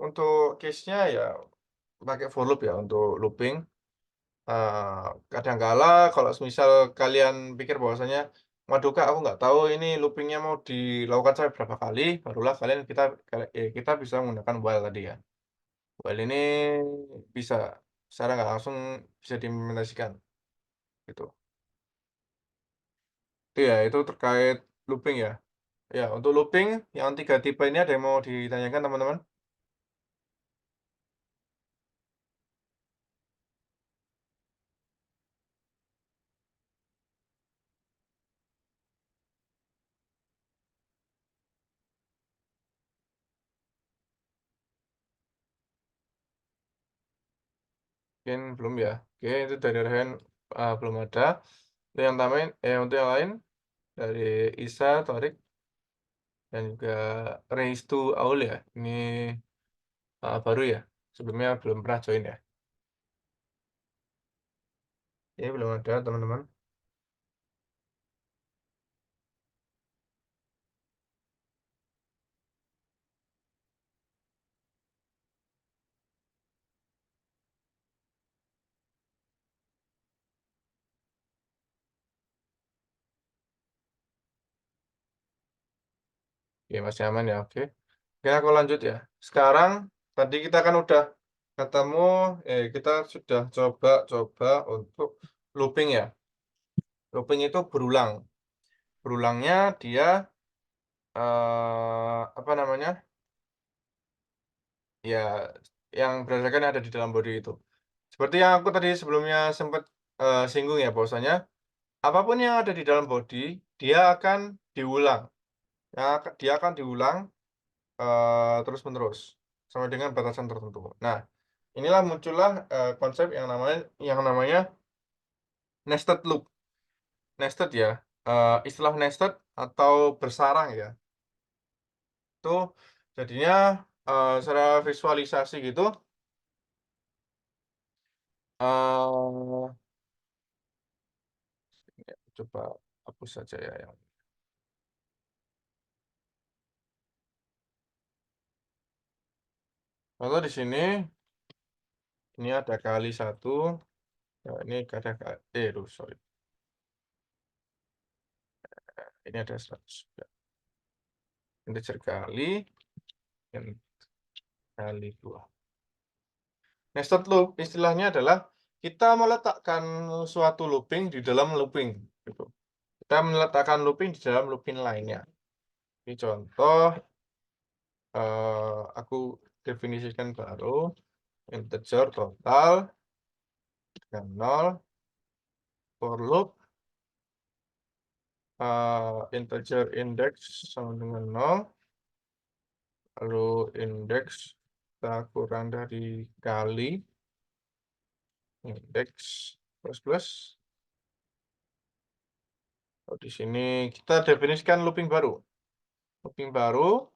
untuk case-nya ya pakai for loop ya, untuk looping. Kadangkala kalau semisal kalian pikir bahwasanya, "Waduh Kak, aku nggak tahu ini looping-nya mau dilakukan sampai berapa kali," barulah kita bisa menggunakan while tadi ya. While ini bisa secara nggak langsung bisa diimplementasikan, gitu. Itu ya, itu terkait looping ya. Ya, untuk looping yang 3 tipe ini ada yang mau ditanyakan teman-teman? Mungkin belum ya? Oke, itu dari Rehan, belum ada. Untuk yang lain dari Isa, Torik, dan juga Reistu Aul ya. Ini baru ya. Sebelumnya belum pernah join ya. Ini belum ada teman-teman. Oke, masih aman ya. Oke. Oke, aku lanjut ya. Sekarang tadi kita kan udah ketemu, kita sudah coba-coba untuk looping ya. Looping itu berulang. Berulangnya dia apa namanya? Ya, yang berdasarkan ada di dalam body itu. Seperti yang aku tadi sebelumnya sempat, singgung ya, bahwasanya apapun yang ada di dalam body, dia akan diulang, dia akan diulang, terus-menerus sampai dengan batasan tertentu. Nah, inilah muncullah, konsep yang namanya nested loop. Nested ya, istilah nested atau bersarang ya, itu jadinya, secara visualisasi gitu, eee, ya coba hapus saja ya yang contoh di sini, ini ada kali satu, ini ada sorry, ini ada 100 ya, integer kali, in kali 2. Nested loop istilahnya adalah kita meletakkan suatu looping di dalam looping, gitu. Kita meletakkan looping di dalam looping lainnya. Ini contoh, aku definisikan baru, integer total dengan 0, for loop, integer index sama dengan 0, lalu indeks kita kurang dari kali, indeks plus plus. Oh, di sini kita definisikan looping baru. Looping baru,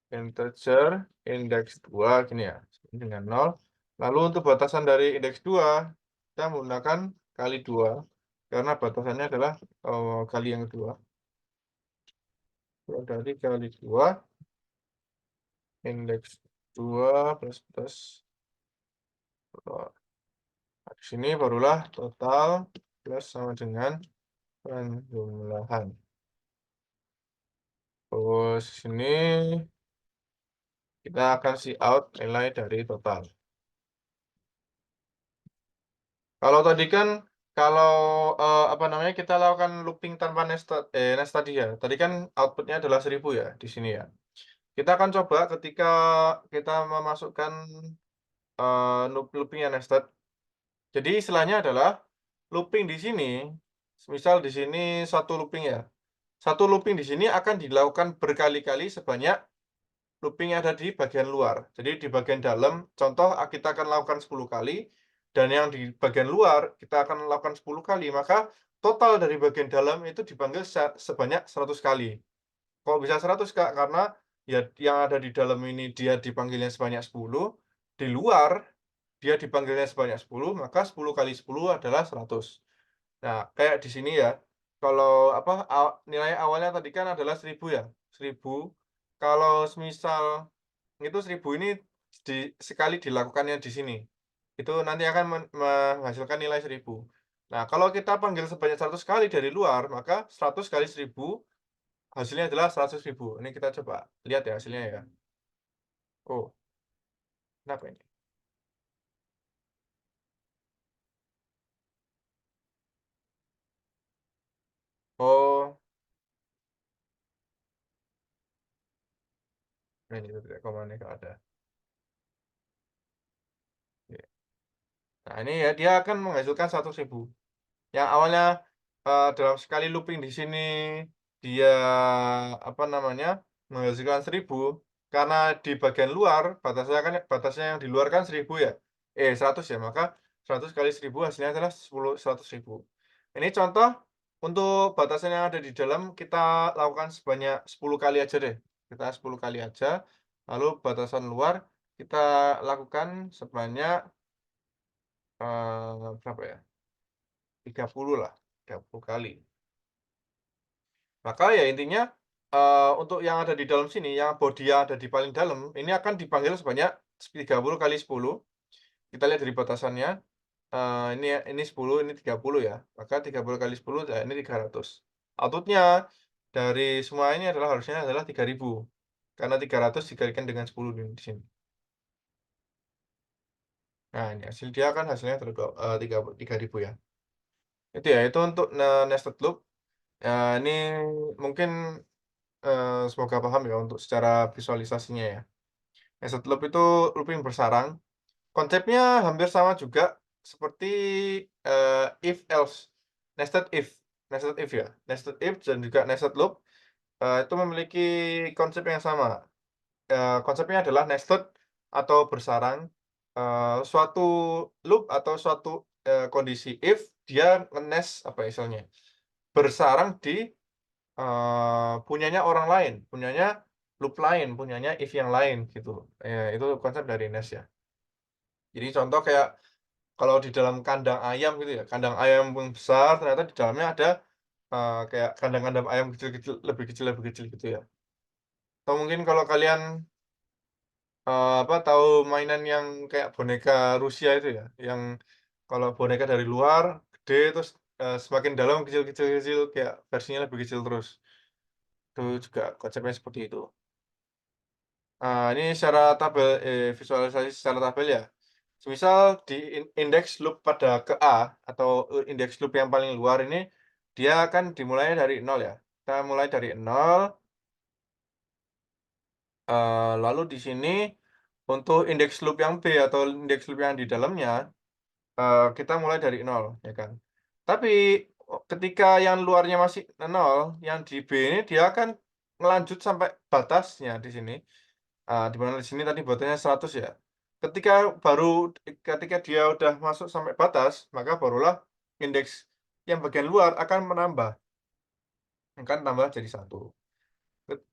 integer indeks 2 gini ya, dengan 0. Lalu untuk batasan dari indeks 2, kita menggunakan kali 2, karena batasannya adalah kali yang kedua. Kalau dari kali 2, indeks 2 plus plus. Nah, di sini barulah total plus sama dengan penjumlahan. Terus di sini kita akan see out nilai dari total. Kalau tadi kan kalau, apa namanya, kita lakukan looping tanpa nest tadi ya, tadi kan outputnya adalah 1000 ya, di sini ya. Kita akan coba ketika kita memasukkan, looping yang nested. Jadi istilahnya adalah looping di sini, semisal di sini satu looping ya, satu looping di sini akan dilakukan berkali-kali sebanyak looping yang ada di bagian luar. Jadi di bagian dalam, contoh kita akan lakukan 10 kali, dan yang di bagian luar kita akan lakukan 10 kali, maka total dari bagian dalam itu dipanggil sebanyak 100 kali. Kok bisa 100, Kak? Karena ya yang ada di dalam ini dia dipanggilnya sebanyak 10, di luar dia dipanggilnya sebanyak 10, maka 10 kali 10 adalah 100. Nah, kayak di sini ya, kalau apa, nilai awalnya tadi kan adalah 1000 ya, 1000. Kalau semisal itu 1000 ini sekali dilakukannya di sini, itu nanti akan menghasilkan nilai 1000. Nah, kalau kita panggil sebanyak 100 kali dari luar, maka 100 kali 1000 hasilnya adalah 100.000. Ini kita coba lihat ya hasilnya ya. Oh, kenapa ini? Oh, nah ini tidak komanya nggak ada. Oke. Nah, ini ya dia akan menghasilkan 100.000. Yang awalnya, dalam sekali looping di sini dia, apa namanya, menghasilkan 1000 karena di bagian luar batasnya yang di luar kan 1000 ya, 100 ya, maka 100 kali 1000 hasilnya adalah 100.000. Ini contoh untuk batasan yang ada di dalam kita lakukan sebanyak 10 kali aja deh, kita 10 kali aja, lalu batasan luar kita lakukan sebanyak, berapa ya? 30 lah, 30 kali. Maka ya intinya, untuk yang ada di dalam sini, yang body yang ada di paling dalam, ini akan dipanggil sebanyak 30 kali 10. Kita lihat dari batasannya, ini 10, ini 30 ya. Maka 30 kali 10, ya ini 300. Outputnya dari semua ini adalah harusnya adalah 3000. Karena 300 dikalikan dengan 10 di sini. Nah, ini hasil dia kan hasilnya 3000 ya. Itu ya, itu untuk nested loop. Ini mungkin semoga paham ya untuk secara visualisasinya ya. Nested loop itu looping bersarang. Konsepnya hampir sama juga seperti, if else, nested if, nested if ya. Nested if dan juga nested loop, itu memiliki konsep yang sama. Konsepnya adalah nested atau bersarang, suatu loop atau suatu, kondisi if dia apa ya istilahnya, bersarang di punyanya orang lain, punyanya loop lain, punyanya if yang lain gitu. Itu konsep dari NES ya. Jadi contoh kayak kalau di dalam kandang ayam gitu ya, kandang ayam yang besar ternyata di dalamnya ada, kayak kandang-kandang ayam lebih kecil gitu ya. Atau mungkin kalau kalian, tahu mainan yang kayak boneka Rusia itu ya, yang kalau boneka dari luar gede terus, semakin dalam kecil, kayak versinya lebih kecil terus. Itu juga konsepnya seperti itu. Ini secara tabel visualisasi secara tabel ya. Semisal di indeks loop pada ke A atau, indeks loop yang paling luar ini, dia akan dimulai dari nol ya. Kita mulai dari nol, lalu di sini untuk indeks loop yang B atau indeks loop yang di dalamnya, kita mulai dari nol ya kan. Tapi, ketika yang luarnya masih nol, yang di B ini dia akan melanjut sampai batasnya di sini. Di mana di sini tadi batasnya 100 ya. Ketika dia udah masuk sampai batas, maka barulah indeks yang bagian luar akan menambah, akan tambah jadi satu.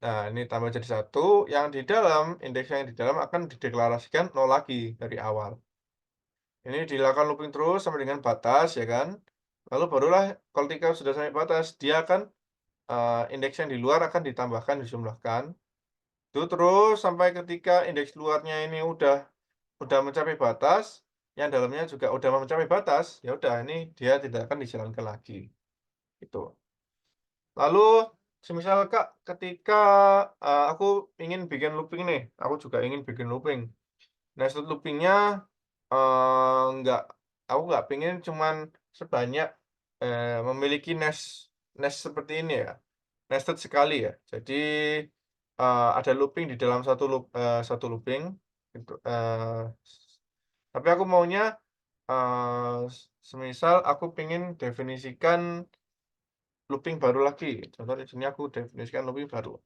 Nah, ini tambah jadi satu, yang di dalam, indeks yang di dalam akan dideklarasikan nol lagi dari awal. Ini dilakukan looping terus sampai dengan batas, ya kan. Lalu barulah ketika sudah sampai batas, dia akan, indeks yang di luar akan ditambahkan, dijumlahkan. Itu terus sampai ketika indeks luarnya ini udah mencapai batas, yang dalamnya juga udah mencapai batas, ya udah ini dia tidak akan dijalankan lagi, gitu. Lalu semisal Kak, ketika, aku ingin bikin looping nih, aku juga ingin bikin looping. Nested looping-nya, nggak aku nggak pengen cuman sebanyak, memiliki nest seperti ini ya, nested sekali ya. Jadi, ada looping di dalam satu looping, gitu, tapi aku maunya, semisal aku pengen definisikan looping baru lagi. Contoh di sini aku definisikan looping baru.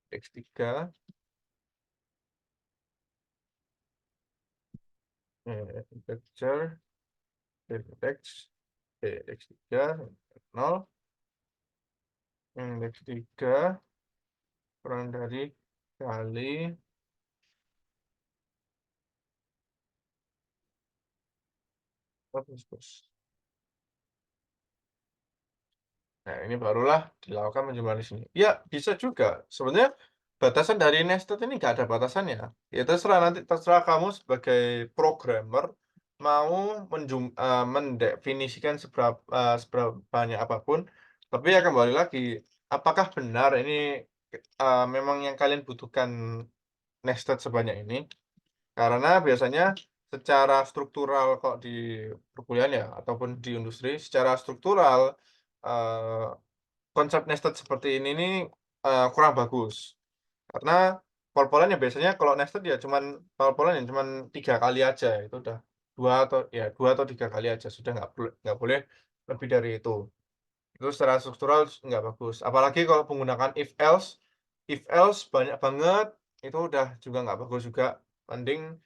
X3, integer, X, X3, 0, X3 kurang dari kali, terus. Nah, ini barulah dilakukan penjumlahan di sini. Ya, bisa juga. Sebenarnya batasan dari nested ini nggak ada batasannya. Ya terserah kamu sebagai programmer mau mendefinisikan seberapa banyak apapun. Tapi ya kembali lagi, apakah benar ini, memang yang kalian butuhkan nested sebanyak ini? Karena biasanya secara struktural kok di perkuliahan ya, ataupun di industri, secara struktural, eee konsep nested seperti ini nih, kurang bagus. Karena pol-polan ya biasanya kalau nested ya cuman pol-polan ya cuman 3 kali aja, itu udah 2 atau 3 kali aja, sudah nggak boleh lebih dari itu. Itu secara struktural nggak bagus. Apalagi kalau menggunakan if else banyak banget, itu udah juga nggak bagus juga. Mending,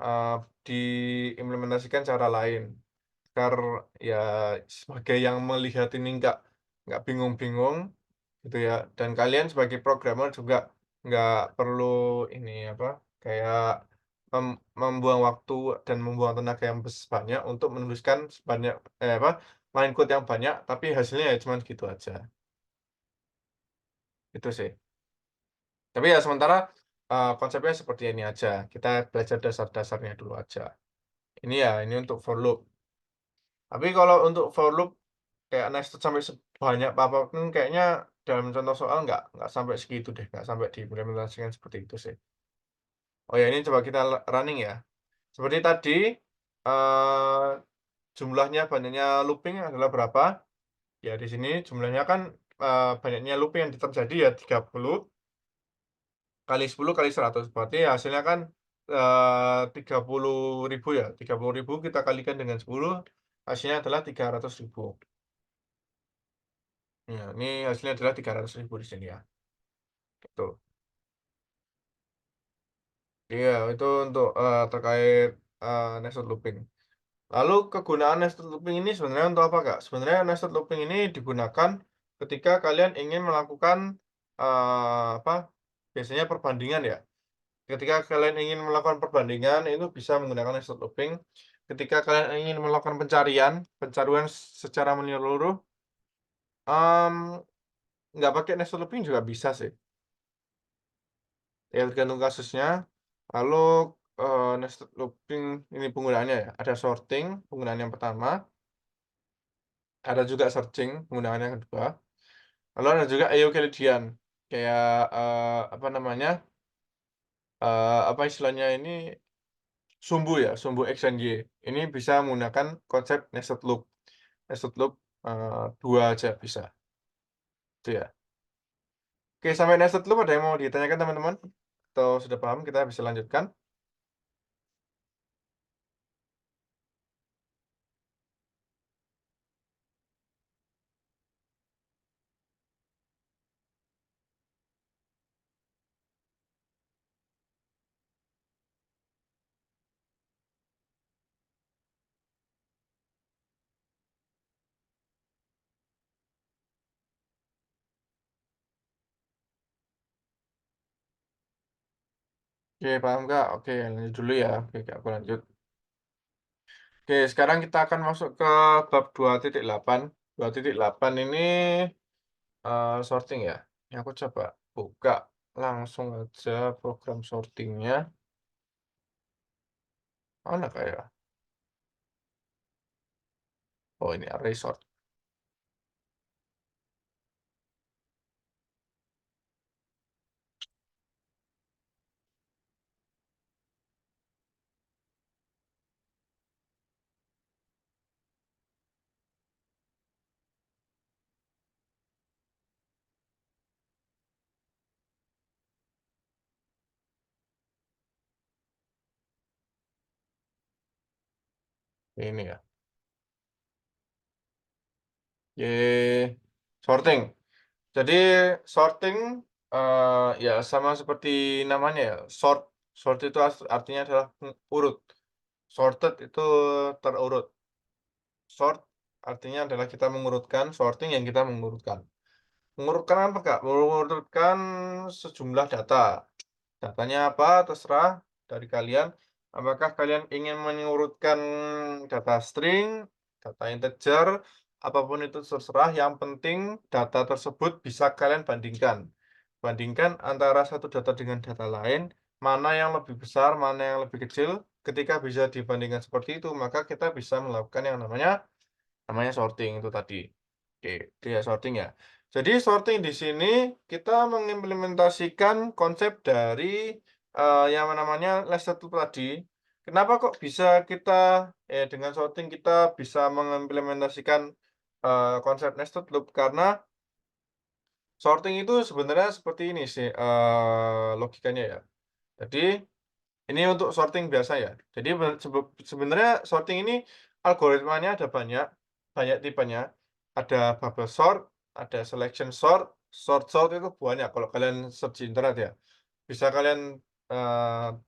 eee, diimplementasikan cara lain. Agar ya sebagai yang melihat ini nggak bingung-bingung gitu ya, dan kalian sebagai programmer juga nggak perlu ini, kayak membuang waktu dan membuang tenaga yang banyak untuk menuliskan line code yang banyak, tapi hasilnya ya cuman gitu aja, itu sih. Tapi ya sementara, konsepnya seperti ini aja, kita belajar dasar-dasarnya dulu aja. Ini untuk for loop. Tapi kalau untuk for loop kayak nested sampai sebanyak apapun kayaknya dalam contoh soal nggak sampai segitu deh, nggak sampai diimplementasikan seperti itu sih. Oh ya, ini coba kita running ya. Seperti tadi, eee, jumlahnya banyaknya looping adalah berapa? Ya di sini jumlahnya kan, banyaknya looping yang terjadi ya 30 kali 10 kali 100 berarti hasilnya kan, 30.000 ya, 30.000 kita kalikan dengan 10 hasilnya adalah 300.000. Ya, ini hasilnya adalah 300.000 di sini ya, gitu. Iya, itu untuk, terkait, nested looping. Lalu kegunaan nested looping ini sebenarnya untuk apa, Kak? Sebenarnya nested looping ini digunakan ketika kalian ingin melakukan, biasanya perbandingan ya. Ketika kalian ingin melakukan perbandingan itu bisa menggunakan nested looping. ketika kalian ingin melakukan pencarian secara menyeluruh, mmm, nggak pakai nested looping juga bisa sih, ya tergantung kasusnya. Lalu, nested looping ini penggunaannya ya, ada sorting penggunaan yang pertama, ada juga searching penggunaan yang kedua, lalu ada juga Euclidean, kayak, apa namanya, apa istilahnya ini, sumbu ya, sumbu X dan Y. Ini bisa menggunakan konsep nested loop. Nested loop, 2 aja bisa, itu ya. Oke, sampai nested loop ada yang mau ditanyakan teman-teman? Atau sudah paham kita bisa lanjutkan? Oke, paham Kak? Oke, lanjut dulu ya. Oke, Kak, aku lanjut. Oke, sekarang kita akan masuk ke bab 2.8. 2.8 ini, sorting ya. Ini aku coba buka langsung aja program sortingnya. Mana Kak ya? Oh, ini array sort. Ini ya. Ye, sorting. Jadi sorting, ya sama seperti namanya ya, sort. Sort itu artinya adalah urut. Sorted itu terurut. Sort artinya adalah kita mengurutkan, sorting yang kita mengurutkan. Mengurutkan apa, Kak? Mengurutkan sejumlah data. Datanya apa terserah dari kalian. Apakah kalian ingin mengurutkan data string, data integer, apapun itu terserah, yang penting data tersebut bisa kalian bandingkan. Bandingkan antara satu data dengan data lain, mana yang lebih besar, mana yang lebih kecil. Ketika bisa dibandingkan seperti itu, maka kita bisa melakukan yang namanya sorting itu tadi. Oke, itu ya sorting ya. Jadi sorting di sini kita mengimplementasikan konsep dari, yang namanya nested loop tadi. Kenapa kok bisa dengan sorting kita bisa mengimplementasikan, konsep nested loop? Karena sorting itu sebenarnya seperti ini sih, logikanya ya. Jadi ini untuk sorting biasa ya. Jadi sebenarnya sorting ini algoritmanya ada banyak, banyak tipenya. Ada bubble sort, ada selection sort, sort itu banyak kalau kalian search di internet ya. Bisa kalian,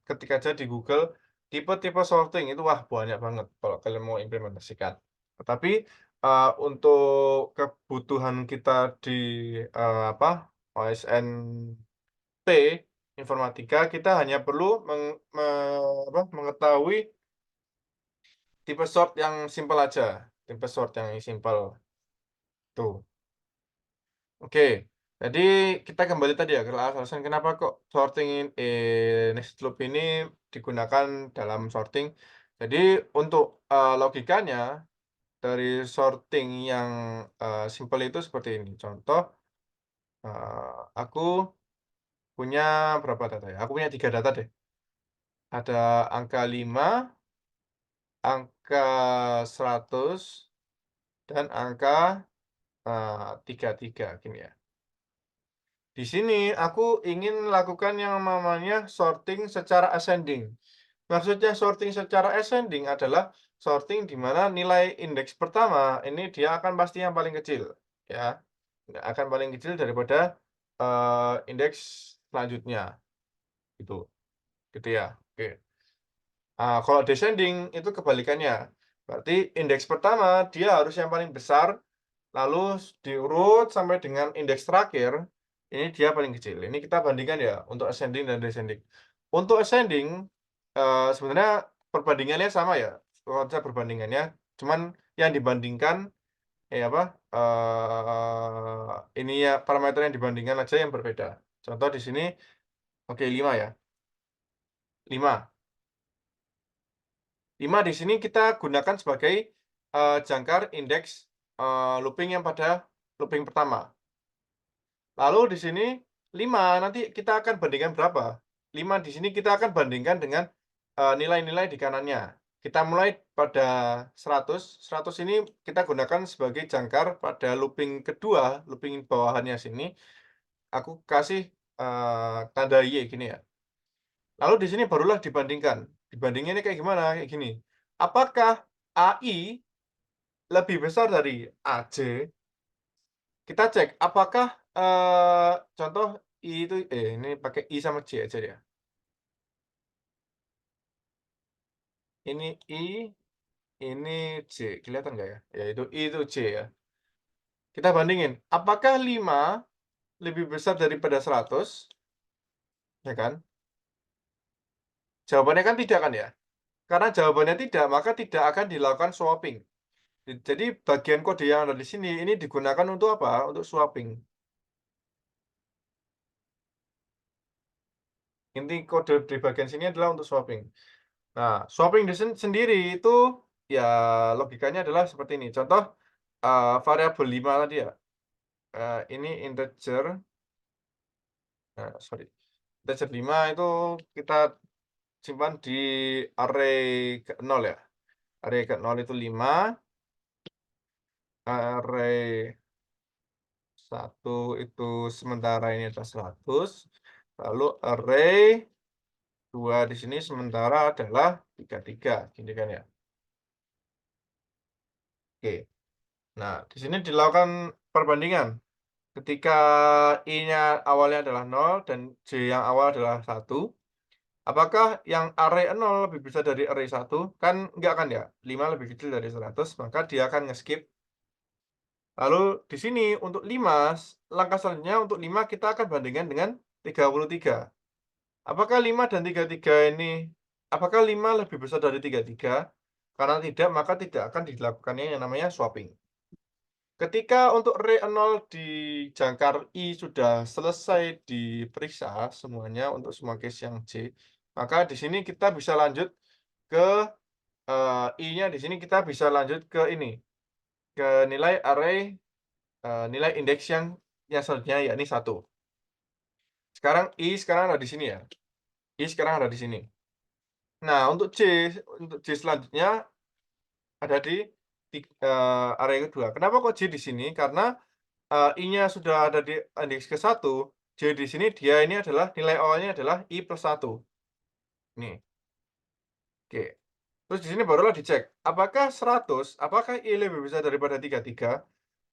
ketik aja di Google, tipe-tipe sorting itu wah banyak banget kalau kalian mau implementasikan. Tetapi, untuk kebutuhan kita di, OSN T, informatika, kita hanya perlu mengetahui tipe sort yang simpel aja, tipe sort yang simpel, tuh. Oke, jadi kita kembali tadi ya ke alasan kenapa kok nested loop ini digunakan dalam sorting. Jadi untuk, logikanya dari sorting yang, simpel itu seperti ini. Contoh, aku punya berapa data ya, aku punya 3 data deh. Ada angka 5, angka 100, dan angka, 33 gini ya. Di sini aku ingin lakukan yang namanya sorting secara ascending. Maksudnya sorting secara ascending adalah sorting di mana nilai indeks pertama ini dia akan pasti yang paling kecil, ya. Akan paling kecil daripada, indeks selanjutnya, gitu. Gitu ya, oke. Kalau descending itu kebalikannya. Berarti indeks pertama dia harus yang paling besar, lalu diurut sampai dengan indeks terakhir, ini dia paling kecil. Ini kita bandingkan ya untuk ascending dan descending. Untuk ascending, sebenarnya perbandingannya sama ya. konsep perbandingannya, cuman yang dibandingkan apa, ini ya parameter yang dibandingkan aja yang berbeda. Contoh di sini, oke 5 ya, 5. 5 di sini kita gunakan sebagai, jangkar indeks, looping yang pada looping pertama. Lalu di sini 5 nanti kita akan bandingkan berapa? 5 di sini kita akan bandingkan dengan, nilai-nilai di kanannya. Kita mulai pada 100, 100 ini kita gunakan sebagai jangkar pada looping kedua, looping bawahannya sini, aku kasih, tanda Y gini ya. Lalu di sini barulah dibandingkan. Dibandinginnya kayak gimana? Kayak gini. Apakah AI lebih besar dari AC? Kita cek apakah, contoh I itu ini pakai I sama J aja ya. Ini I, ini J, kelihatan nggak ya? Ya itu I itu J ya. Kita bandingin, apakah 5 lebih besar daripada 100? Ya kan? Jawabannya kan tidak kan ya? Karena jawabannya tidak, maka tidak akan dilakukan swapping. Jadi bagian kode yang ada di sini, ini digunakan untuk apa? Untuk swapping. Inti kode di bagian sini adalah untuk swapping. Nah, swapping di sendiri itu, ya logikanya adalah seperti ini. Contoh, variabel 5 tadi ya, ini integer, sorry, integer 5 itu kita simpan di array ke-0 ya. Array ke-0 itu 5, array 1 itu sementara ini adalah 100, lalu array 2 di sini sementara adalah 33, gini kan ya. Oke. Nah, di sini dilakukan perbandingan. Ketika I-nya awalnya adalah 0 dan J yang awal adalah 1, apakah yang array 0 lebih besar dari array 1? Kan enggak kan ya, 5 lebih kecil dari 100, maka dia akan nge-skip. Lalu di sini untuk 5, langkah selanjutnya untuk 5 kita akan bandingkan dengan 33. Apakah 5 dan 33 ini, apakah 5 lebih besar dari 33? Karena tidak, maka tidak akan dilakukannya yang namanya swapping. Ketika untuk array 0 di jangkar I sudah selesai diperiksa semuanya untuk semua case yang J, maka di sini kita bisa lanjut ke, I-nya di sini kita bisa lanjut ke ini, ke nilai array, nilai indeks yang selanjutnya yakni 1. Sekarang I sekarang ada di sini ya, I sekarang ada di sini. Nah untuk J selanjutnya ada di array kedua. Kenapa kok J di sini? Karena I-nya sudah ada di indeks ke-1, jadi di sini dia ini adalah nilai awalnya adalah I+1. Nih, oke. Terus di sini barulah dicek, apakah 100, apakah I lebih besar daripada 33?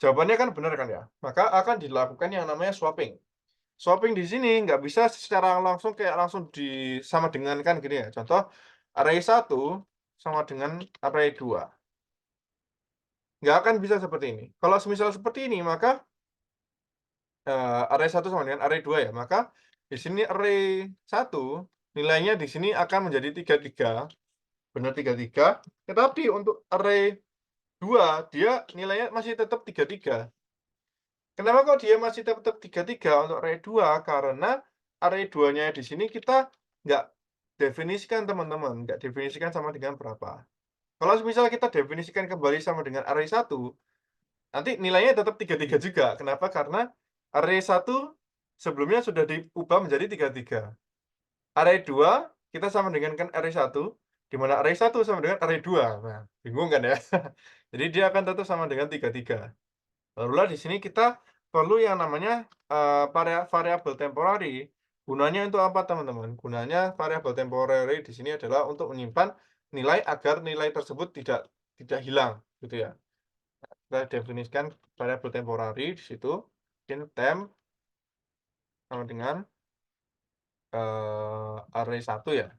Jawabannya kan benar kan ya? Maka akan dilakukan yang namanya swapping. Swapping di sini nggak bisa secara langsung kayak langsung disama dengankan gini ya. Contoh, array 1 sama dengan array 2. Nggak akan bisa seperti ini. Kalau semisal seperti ini, maka array 1 sama dengan array 2 ya, maka di sini array 1 nilainya di sini akan menjadi 33, benar 33, tetapi untuk array 2 dia nilainya masih tetap 33. Kenapa kok dia masih tetap 33 untuk array 2? Karena array 2-nya di sini kita nggak definisikan teman-teman, nggak definisikan sama dengan berapa. Kalau misal kita definisikan kembali sama dengan array 1, nanti nilainya tetap 33 juga. Kenapa? Karena array 1 sebelumnya sudah diubah menjadi 33. Array 2 kita sama dengan kan array 1, di mana array 1 sama dengan array 2. Nah, bingung kan ya? Jadi dia akan tetap sama dengan 33. Barulah di sini kita perlu yang namanya, variabel temporary. Gunanya untuk apa, teman-teman? Gunanya variabel temporary di sini adalah untuk menyimpan nilai agar nilai tersebut tidak hilang, gitu ya. Kita definisikan variabel temporary di situ, mungkin temp sama dengan, array 1 ya,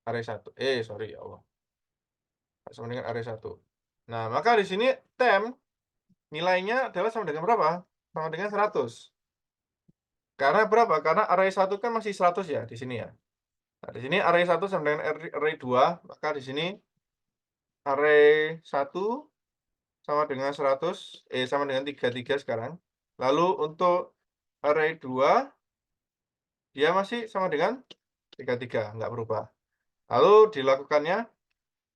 array 1 sorry ya Allah, sama dengan array 1. Nah, maka di sini temp nilainya adalah sama dengan berapa? Sama dengan 100. Karena berapa? Karena array 1 kan masih 100 ya di sini ya. Nah, di sini array 1 sama dengan array 2, maka di sini array 1 sama dengan 100, sama dengan 33 sekarang. Lalu untuk array 2 dia masih sama dengan 33, nggak berubah. Lalu dilakukannya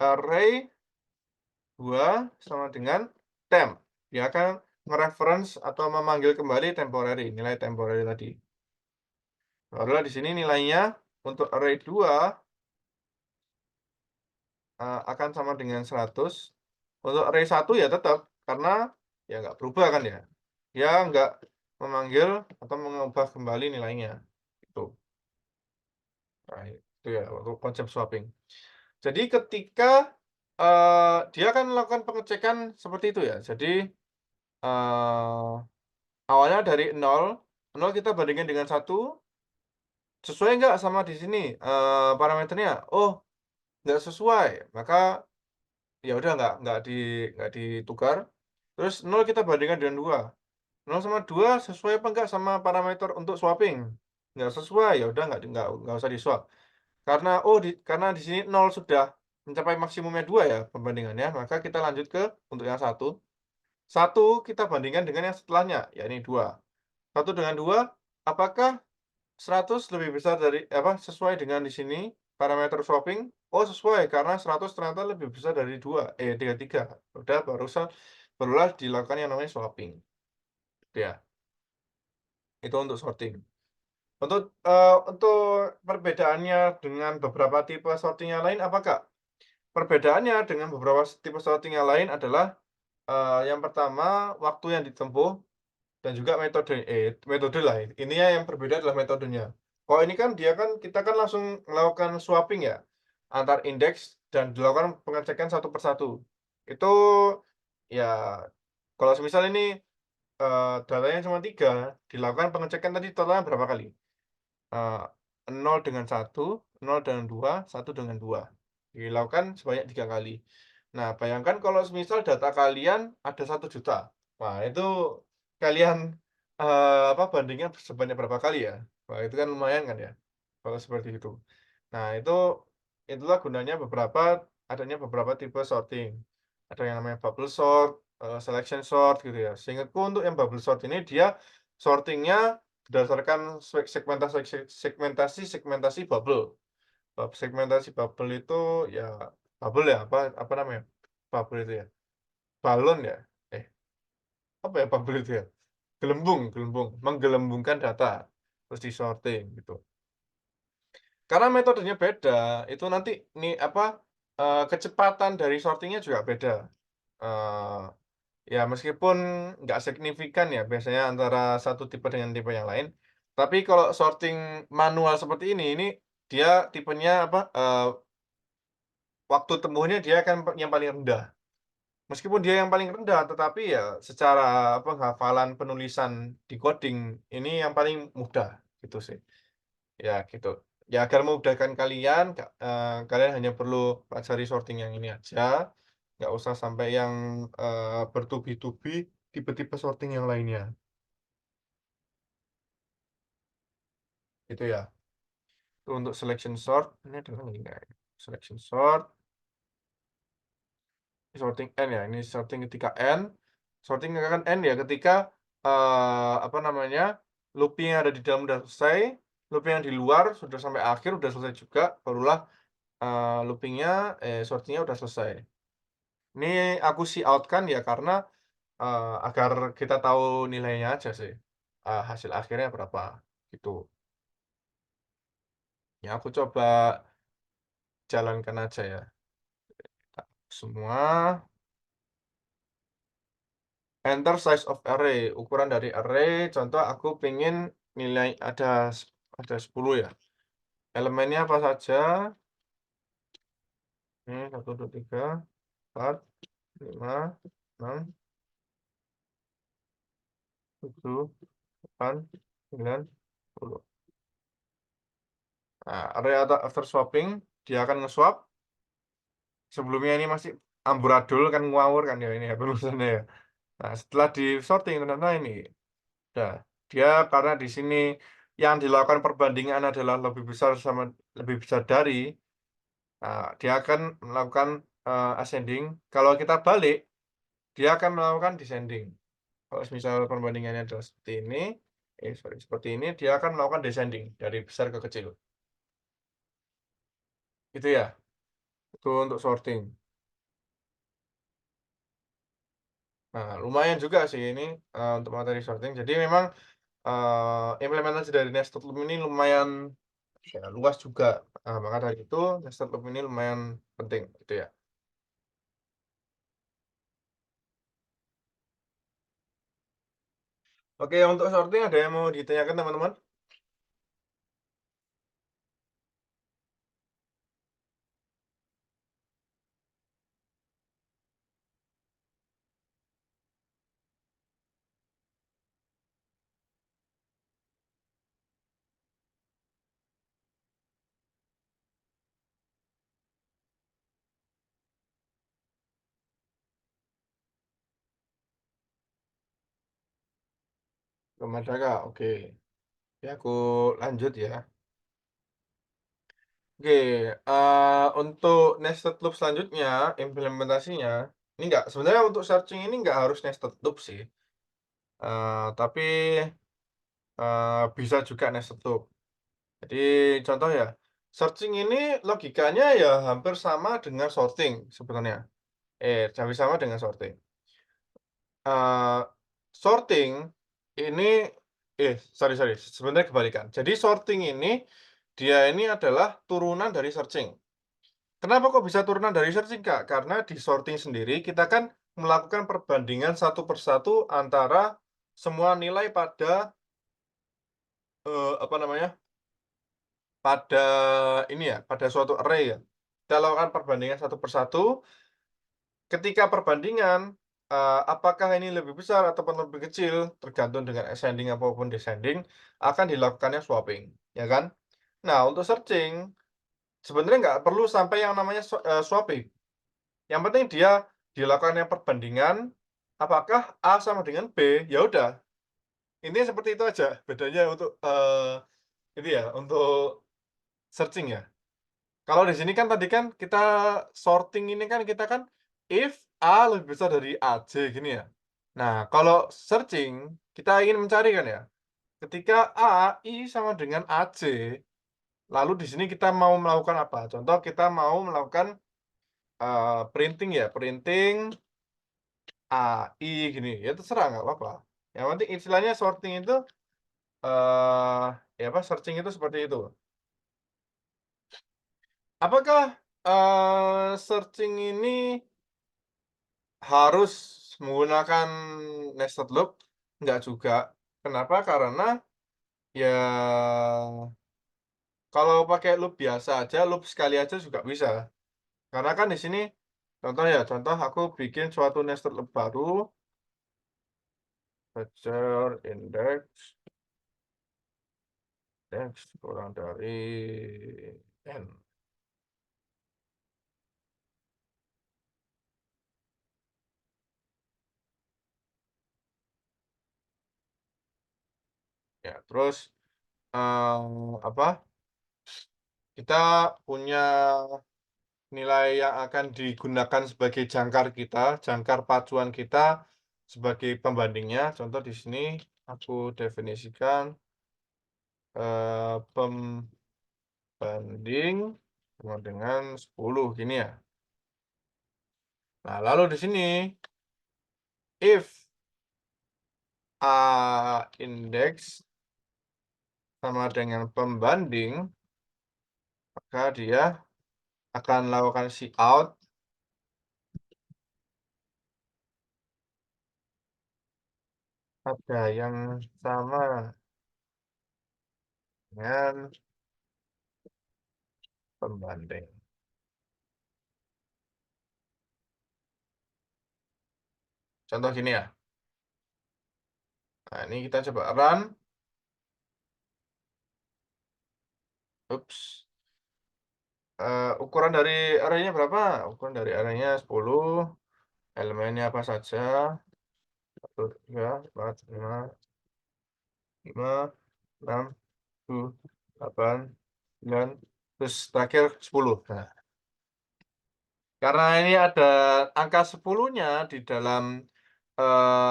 array 2 sama dengan temp. Dia akan nge-reference atau memanggil kembali temporary, nilai temporary tadi. Barulah di sini nilainya untuk array 2 akan sama dengan 100. Untuk array 1 ya tetap, karena ya nggak berubah kan ya. Dia nggak memanggil atau mengubah kembali nilainya, itu. Nah, itu ya untuk konsep swapping. Jadi ketika, dia akan melakukan pengecekan seperti itu ya. Jadi, eee, awalnya dari 0, 0 kita bandingkan dengan 1, sesuai nggak sama di sini, parameternya? Oh, nggak sesuai, maka ya udah nggak ditukar. Terus 0 kita bandingkan dengan 2, 0 sama 2 sesuai apa enggak sama parameter untuk swapping? Nggak sesuai, ya udah nggak usah di-swap. Karena di sini 0 sudah mencapai maksimumnya 2 ya pembandingannya, maka kita lanjut ke untuk yang 1. 1 kita bandingkan dengan yang setelahnya, yakni 2. 1 dengan 2, apakah 100 lebih besar dari sesuai dengan di sini parameter swapping? Oh sesuai, karena 100 ternyata lebih besar dari 33. Udah barulah dilakukan yang namanya swapping, gitu ya. Itu untuk sorting. Untuk perbedaannya dengan beberapa tipe sorting yang lain apa, Kak? Perbedaannya dengan beberapa tipe sorting yang lain adalah, yang pertama waktu yang ditempuh dan juga metode lah, intinya yang berbeda adalah metodenya. Kalau ini kan kita kan langsung melakukan swapping ya, antar indeks dan dilakukan pengecekan satu persatu. Itu ya kalau semisal ini, datanya cuma 3, dilakukan pengecekan tadi totalnya berapa kali? Eee, 0 dengan 1, 0 dengan 2, 1 dengan 2. Dilakukan sebanyak 3 kali. Nah, bayangkan kalau semisal data kalian ada 1 juta. Wah, itu kalian, bandingnya sebanyak berapa kali ya? Wah, itu kan lumayan kan ya, kalau seperti itu. Nah, itulah gunanya adanya beberapa tipe sorting. Ada yang namanya bubble sort, selection sort gitu ya. Seingatku untuk yang bubble sort ini dia sortingnya berdasarkan segmentasi bubble. Segmentasi bubble itu ya bubble ya, apa namanya, bubble itu ya? Balon ya? Eh, apa ya bubble itu ya? Gelembung gelembung, menggelembungkan data, terus di-sorting gitu. Karena metodenya beda, itu nanti kecepatan dari sortingnya juga beda. Eee, ya meskipun nggak signifikan ya biasanya antara satu tipe dengan tipe yang lain, tapi kalau sorting manual seperti ini dia tipenya waktu tempuhnya dia akan yang paling rendah. Meskipun dia yang paling rendah, tetapi ya secara penghafalan penulisan di coding ini yang paling mudah, gitu sih. Ya gitu. Ya agar memudahkan kalian, kalian hanya perlu pelajari sorting yang ini aja, nggak usah sampai yang, bertubi-tubi tipe-tipe sorting yang lainnya, gitu ya. Itu untuk selection sort, ini ada lagi nggak ya? Selection sort, sorting N ya, ini sorting ketika N, sorting akan N ya ketika, looping yang ada di dalam udah selesai, looping yang di luar sudah sampai akhir, udah selesai juga, barulah, sorting-nya udah selesai. Ini aku see out-kan ya karena, agar kita tahu nilainya aja sih, hasil akhirnya berapa, gitu. Ya aku coba jalankan aja ya, semua. Enter size of array, ukuran dari array, contoh aku pengen nilai ada 10 ya. Elemennya apa saja? Ini 1, 2, 3, 4, 5, 6, 7, 8, 9, 10. Nah, array after swapping, dia akan nge-swap. Sebelumnya ini masih amburadul kan ngawur kan ya ini ya penulisannya ya. Nah, setelah di-sorting ternyata ini udah dia karena di sini yang dilakukan perbandingan adalah lebih besar dari, dia akan melakukan ascending, kalau kita balik, dia akan melakukan descending. Kalau misal perbandingannya adalah seperti ini, sorry, seperti ini, dia akan melakukan descending dari besar ke kecil. Itu ya, itu untuk sorting. Nah, lumayan juga sih ini, untuk materi sorting. Jadi memang, implementasi dari nested loop ini lumayan ya luas juga. Maka dari itu nested loop ini lumayan penting, gitu ya. Oke, untuk sorting ada yang mau ditanyakan teman-teman? Belum ada Kak? Oke. Ya aku lanjut ya. Oke, untuk nested loop selanjutnya, implementasinya, ini enggak sebenarnya untuk searching ini enggak harus nested loop sih, tapi, bisa juga nested loop. Jadi contoh ya, searching ini logikanya ya hampir sama dengan sorting sebenarnya. Hampir sama dengan sorting. Eee, Sorting ini sorry, sebenarnya kebalikan. Jadi sorting ini, dia ini adalah turunan dari searching. Kenapa kok bisa turunan dari searching, Kak? Karena di sorting sendiri kita kan melakukan perbandingan satu persatu antara semua nilai pada, apa namanya, pada ini ya, pada suatu array ya. Kita lakukan perbandingan satu persatu, ketika perbandingan, apakah ini lebih besar ataupun lebih kecil, tergantung dengan ascending ataupun descending, akan dilakukannya swapping, ya kan? Nah, untuk searching, sebenarnya nggak perlu sampai yang namanya swapping. Yang penting dia dilakukannya perbandingan, apakah A sama dengan B, ya udah, intinya seperti itu aja bedanya untuk, itu ya, untuk searching ya. Kalau di sini kan tadi kan kita sorting ini kan kita kan if A lebih besar dari AC gini ya. Nah, kalau searching kita ingin mencari kan ya, ketika I sama dengan AC, lalu di sini kita mau melakukan apa? Contoh kita mau melakukan, printing ya, printing AI gini, ya terserah nggak apa-apa. Yang penting istilahnya sorting itu, ya apa, searching itu seperti itu. Apakah, searching ini harus menggunakan nested loop? Enggak juga. Kenapa? Karena, ya kalau pakai loop biasa aja, loop sekali aja juga bisa. Karena kan di sini contoh ya, contoh aku bikin suatu nested loop baru, fetcher index kurang dari n. Ya, terus, apa, kita punya nilai yang akan digunakan sebagai jangkar kita, jangkar pacuan kita sebagai pembandingnya. Contoh di sini aku definisikan, pembanding sama dengan 10 gini ya. Nah, lalu di sini if A indeks sama dengan pembanding, maka dia akan melakukan out pada yang sama dengan pembanding. Contoh gini ya. Nah, ini kita coba run. Ups. Ukuran dari arraynya berapa? Ukuran dari arraynya 10, elemennya apa saja? 1, 2, 4, 5, 5, 6, 7, 8, 9, terus terakhir 10. Nah, Karena ini ada angka 10-nya di dalam,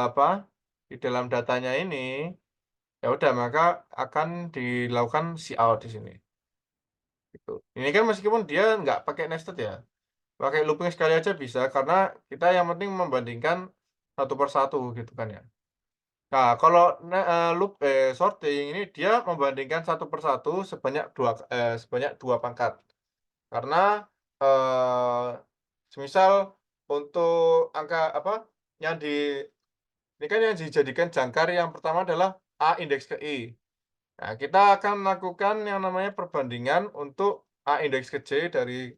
apa, di dalam datanya ini, ya udah maka akan dilakukan cout di sini, gitu. Ini kan meskipun dia nggak pakai nested ya, pakai looping sekali aja bisa karena kita yang penting membandingkan satu per satu gitu kan ya. Nah kalau sorting ini dia membandingkan satu per satu sebanyak 2 pangkat. Karena, eee, semisal untuk angka apa, yang di ini kan yang dijadikan jangkar yang pertama adalah A indeks ke I. Nah, kita akan melakukan yang namanya perbandingan untuk A indeks ke J dari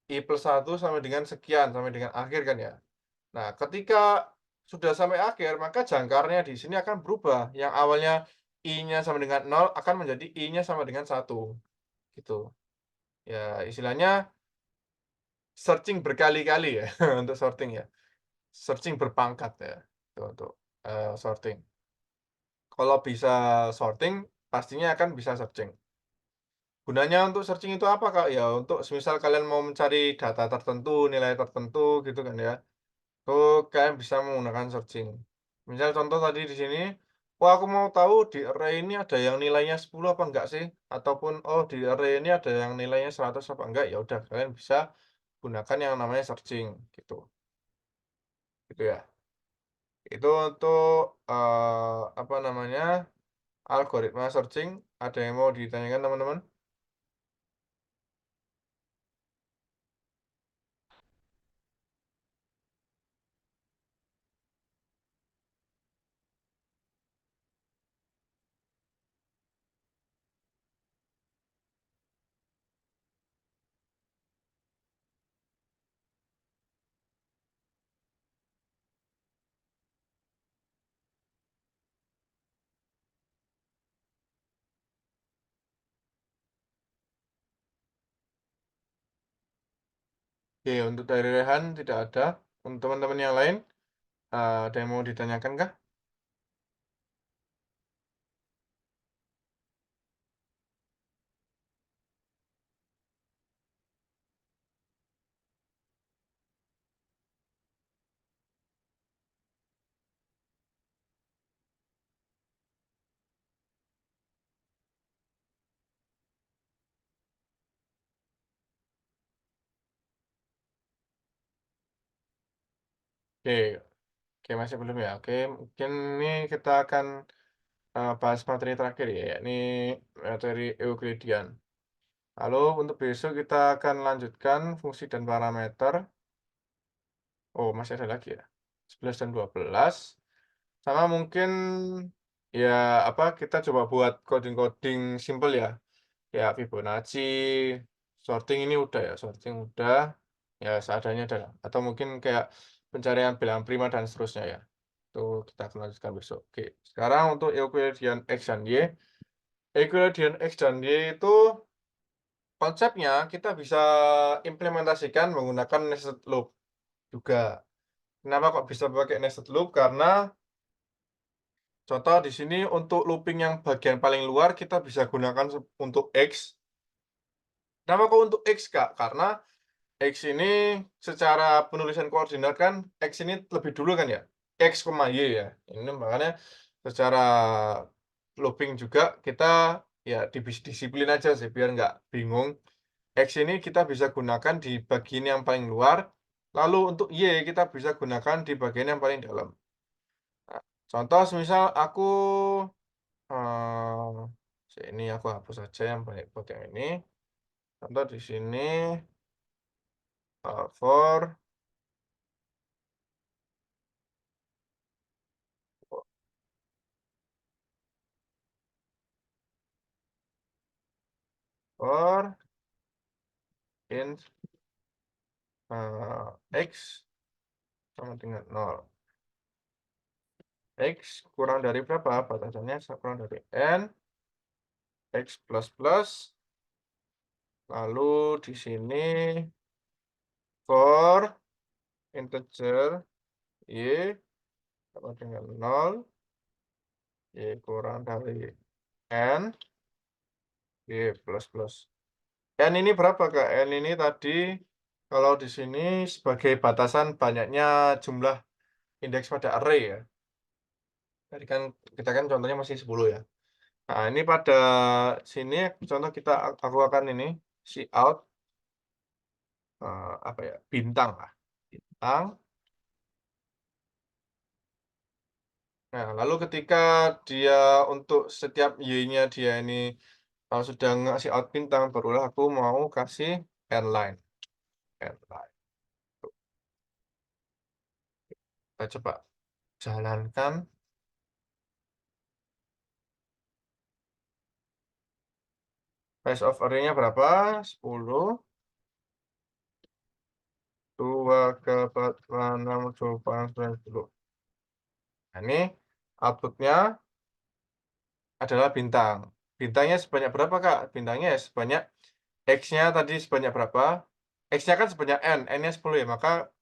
I+1 sampai dengan sekian, sampai dengan akhir kan ya. Nah, ketika sudah sampai akhir, maka jangkarnya di sini akan berubah. Yang awalnya I-nya sama dengan 0 akan menjadi I-nya sama dengan 1, gitu. Ya, istilahnya searching berkali-kali ya, untuk sorting ya. Searching berpangkat ya, itu untuk, sorting. Kalau bisa sorting, pastinya akan bisa searching. Gunanya untuk searching itu apa, Kak? Ya untuk semisal kalian mau mencari data tertentu, nilai tertentu gitu kan ya, itu kalian bisa menggunakan searching. Misal contoh tadi di sini, "Oh aku mau tahu di array ini ada yang nilainya 10 apa enggak sih?" Ataupun, "Oh di array ini ada yang nilainya 100 apa enggak?" Ya udah kalian bisa gunakan yang namanya searching, gitu. Gitu ya. Itu untuk, apa namanya, algoritma searching. Ada yang mau ditanyakan teman-teman? Oke, untuk dari Rehan tidak ada. Untuk teman-teman yang lain, ada yang mau ditanyakan kah? Oke, oke masih belum ya? Oke, mungkin ini kita akan, bahas materi terakhir ya, yakni materi Euclidean. Lalu untuk besok kita akan lanjutkan fungsi dan parameter. Oh, masih ada lagi ya? 11 dan 12. Sama mungkin, ya apa, kita coba buat coding-coding simpel ya. Ya Fibonacci, sorting ini udah ya, sorting udah, ya seadanya dah. Atau mungkin kayak pencarian bilangan prima dan seterusnya ya. Itu kita akan lanjutkan besok. Oke, sekarang untuk Euclidean X dan Y. Euclidean X dan Y itu konsepnya kita bisa implementasikan menggunakan nested loop juga. Kenapa kok bisa pakai nested loop? Karena contoh di sini untuk looping yang bagian paling luar kita bisa gunakan untuk X. Kenapa kok untuk X, Kak? Karena X ini secara penulisan koordinat kan X ini lebih dulu kan ya? X, Y ya. Ini makanya secara looping juga kita ya disiplin aja sih biar nggak bingung. X ini kita bisa gunakan di bagian yang paling luar, lalu untuk Y kita bisa gunakan di bagian yang paling dalam. Nah, contoh semisal aku, ini aku hapus saja yang banyak buat yang ini. Contoh di sini, for for int, X sama dengan 0. X kurang dari berapa? Batasannya kurang dari N, X plus plus, lalu di sini for integer Y sama dengan 0, Y kurang dari N, Y plus plus. N ini berapa, Kak? N ini tadi Kalau di sini sebagai batasan banyaknya jumlah indeks pada array ya. Tadi kan kita kan contohnya masih 10 ya. Nah, ini pada sini contoh aku akan ini out, apa ya, bintang lah, bintang. Nah, lalu ketika dia untuk setiap Y-nya dia ini, sudah ngasih out bintang, barulah aku mau kasih endline endline. Tuh, kita coba jalankan. Size of array-nya berapa? 10, 2 ke 4, 6, 7, 10. Nah, ini output-nya adalah bintang. Bintangnya sebanyak berapa, Kak? Bintangnya ya sebanyak X-nya tadi sebanyak berapa? X-nya kan sebanyak N-nya 10 ya, maka,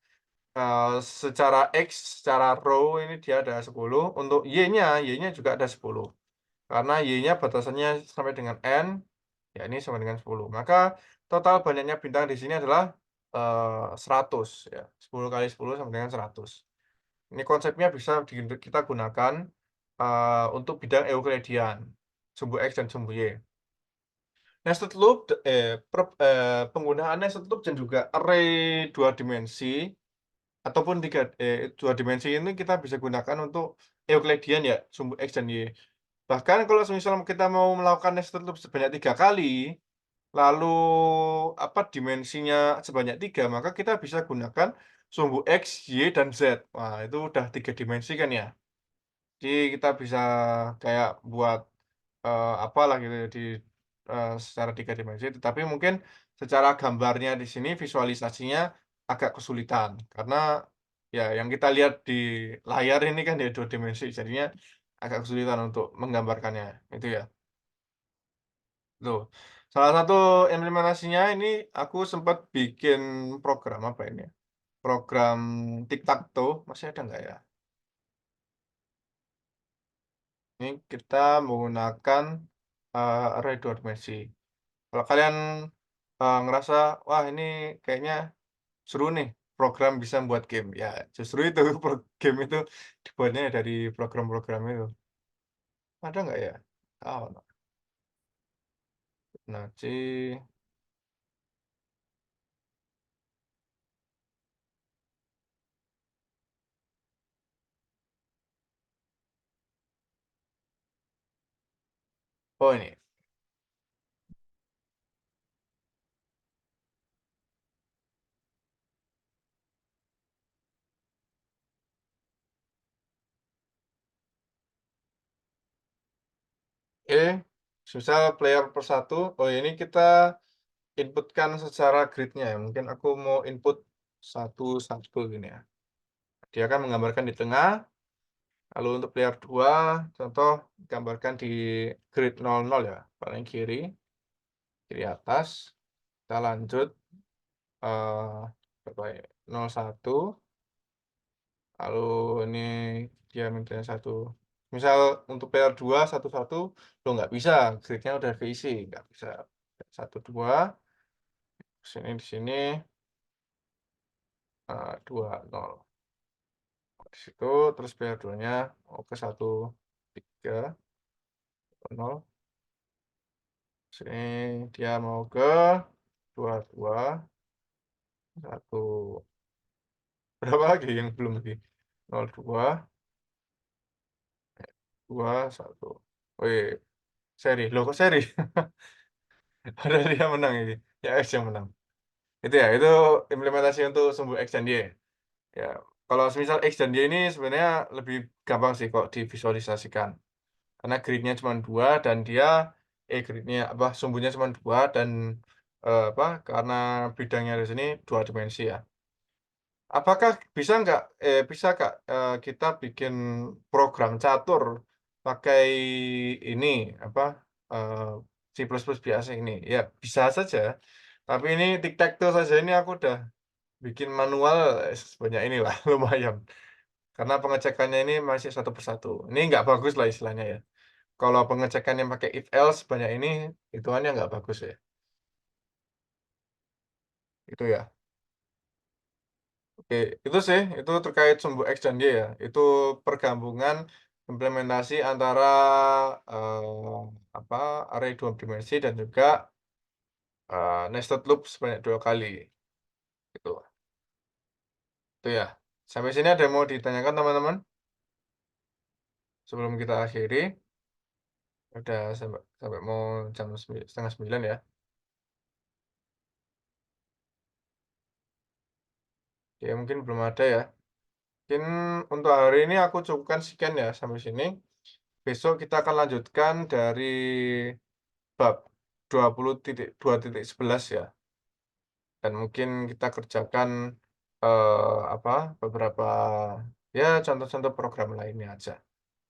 secara X, secara row ini dia ada 10, untuk Y-nya juga ada 10. Karena Y-nya batasannya sampai dengan N, ya ini sama dengan 10. Maka total banyaknya bintang di sini adalah, 100 ya, 10 kali 10 sama dengan 100. Ini konsepnya bisa kita gunakan, untuk bidang Euklidian, sumbu X dan sumbu Y. Nested loop, penggunaan nested loop dan juga array 2 dimensi ataupun 2 dimensi ini kita bisa gunakan untuk Euclidean ya, sumbu X dan Y. Bahkan kalau semisal kita mau melakukan nested loop sebanyak 3 kali, lalu dimensinya sebanyak 3, maka kita bisa gunakan sumbu X, Y, dan Z. Wah, itu udah 3 dimensi kan ya. Jadi kita bisa kayak buat, apalah gitu ya secara 3 dimensi, tetapi mungkin secara gambarnya di sini visualisasinya agak kesulitan. Karena ya yang kita lihat di layar ini kan ya 2 dimensi, jadinya agak kesulitan untuk menggambarkannya, itu ya. Tuh, salah satu implementasinya ini aku sempat bikin program apa ini ya, program tic-tac-toe, masih ada nggak ya? Ini kita menggunakan, array 2 dimensi. Kalau kalian, ngerasa, "Wah, ini kayaknya seru nih, program bisa membuat game." Ya, justru itu, game itu dibuatnya dari program-program itu. Ada nggak ya? Oh, Fibonacci. Oh, ini. Oke, misal player per satu. Oh, ini kita inputkan secara grid-nya ya. Mungkin aku mau input satu satu gini ya. Dia akan menggambarkan di tengah. Lalu untuk player 2, contoh gambarkan di grid 00 ya, paling kiri, kiri atas. Kita lanjut, berapa ya, 01, lalu ini dia mintanya 1. Misal untuk player 2, 11, loh nggak bisa, gridnya udah keisi, nggak bisa. 12, di sini, 20. Di situ, terus player 2-nya mau ke 13, 00. Sini dia mau ke 22, 1. Berapa lagi yang belum lagi? 02, 21. Wih, seri. Loh kok seri? Padahal dia menang ini. Ya X yang menang. Itu ya, itu implementasi untuk sumbu X dan Y. Ya, kalau semisal X dan Y ini sebenarnya lebih gampang sih kok divisualisasikan. Karena grid-nya cuma 2 dan dia grid-nya sumbunya cuma 2 dan karena bidangnya di sini 2 dimensi ya. Apakah bisa Kak, kita bikin program catur pakai ini, eee, C++ biasa ini? Ya bisa saja, tapi ini tic-tac-toe saja ini aku udah bikin manual sebanyak inilah, lumayan. Karena pengecekannya ini masih satu persatu. Ini nggak bagus lah istilahnya ya. Kalau pengecekan yang pakai if else sebanyak ini, hitungannya nggak bagus ya, itu ya. Oke, itu sih, itu terkait sumbu X dan Y ya. Itu pergabungan implementasi antara, apa, array 2 dimensi dan juga, nested loop sebanyak 2 kali, gitu. Itu ya. Sampai sini ada yang mau ditanyakan teman-teman? Sebelum kita akhiri, udah sampai sampai mau jam 8:30 ya. Ya mungkin belum ada ya. Mungkin untuk hari ini aku cukupkan sekian ya, sampai sini. Besok kita akan lanjutkan dari bab 20.2.11 ya, dan mungkin kita kerjakan, apa, beberapa, ya contoh-contoh program lainnya aja.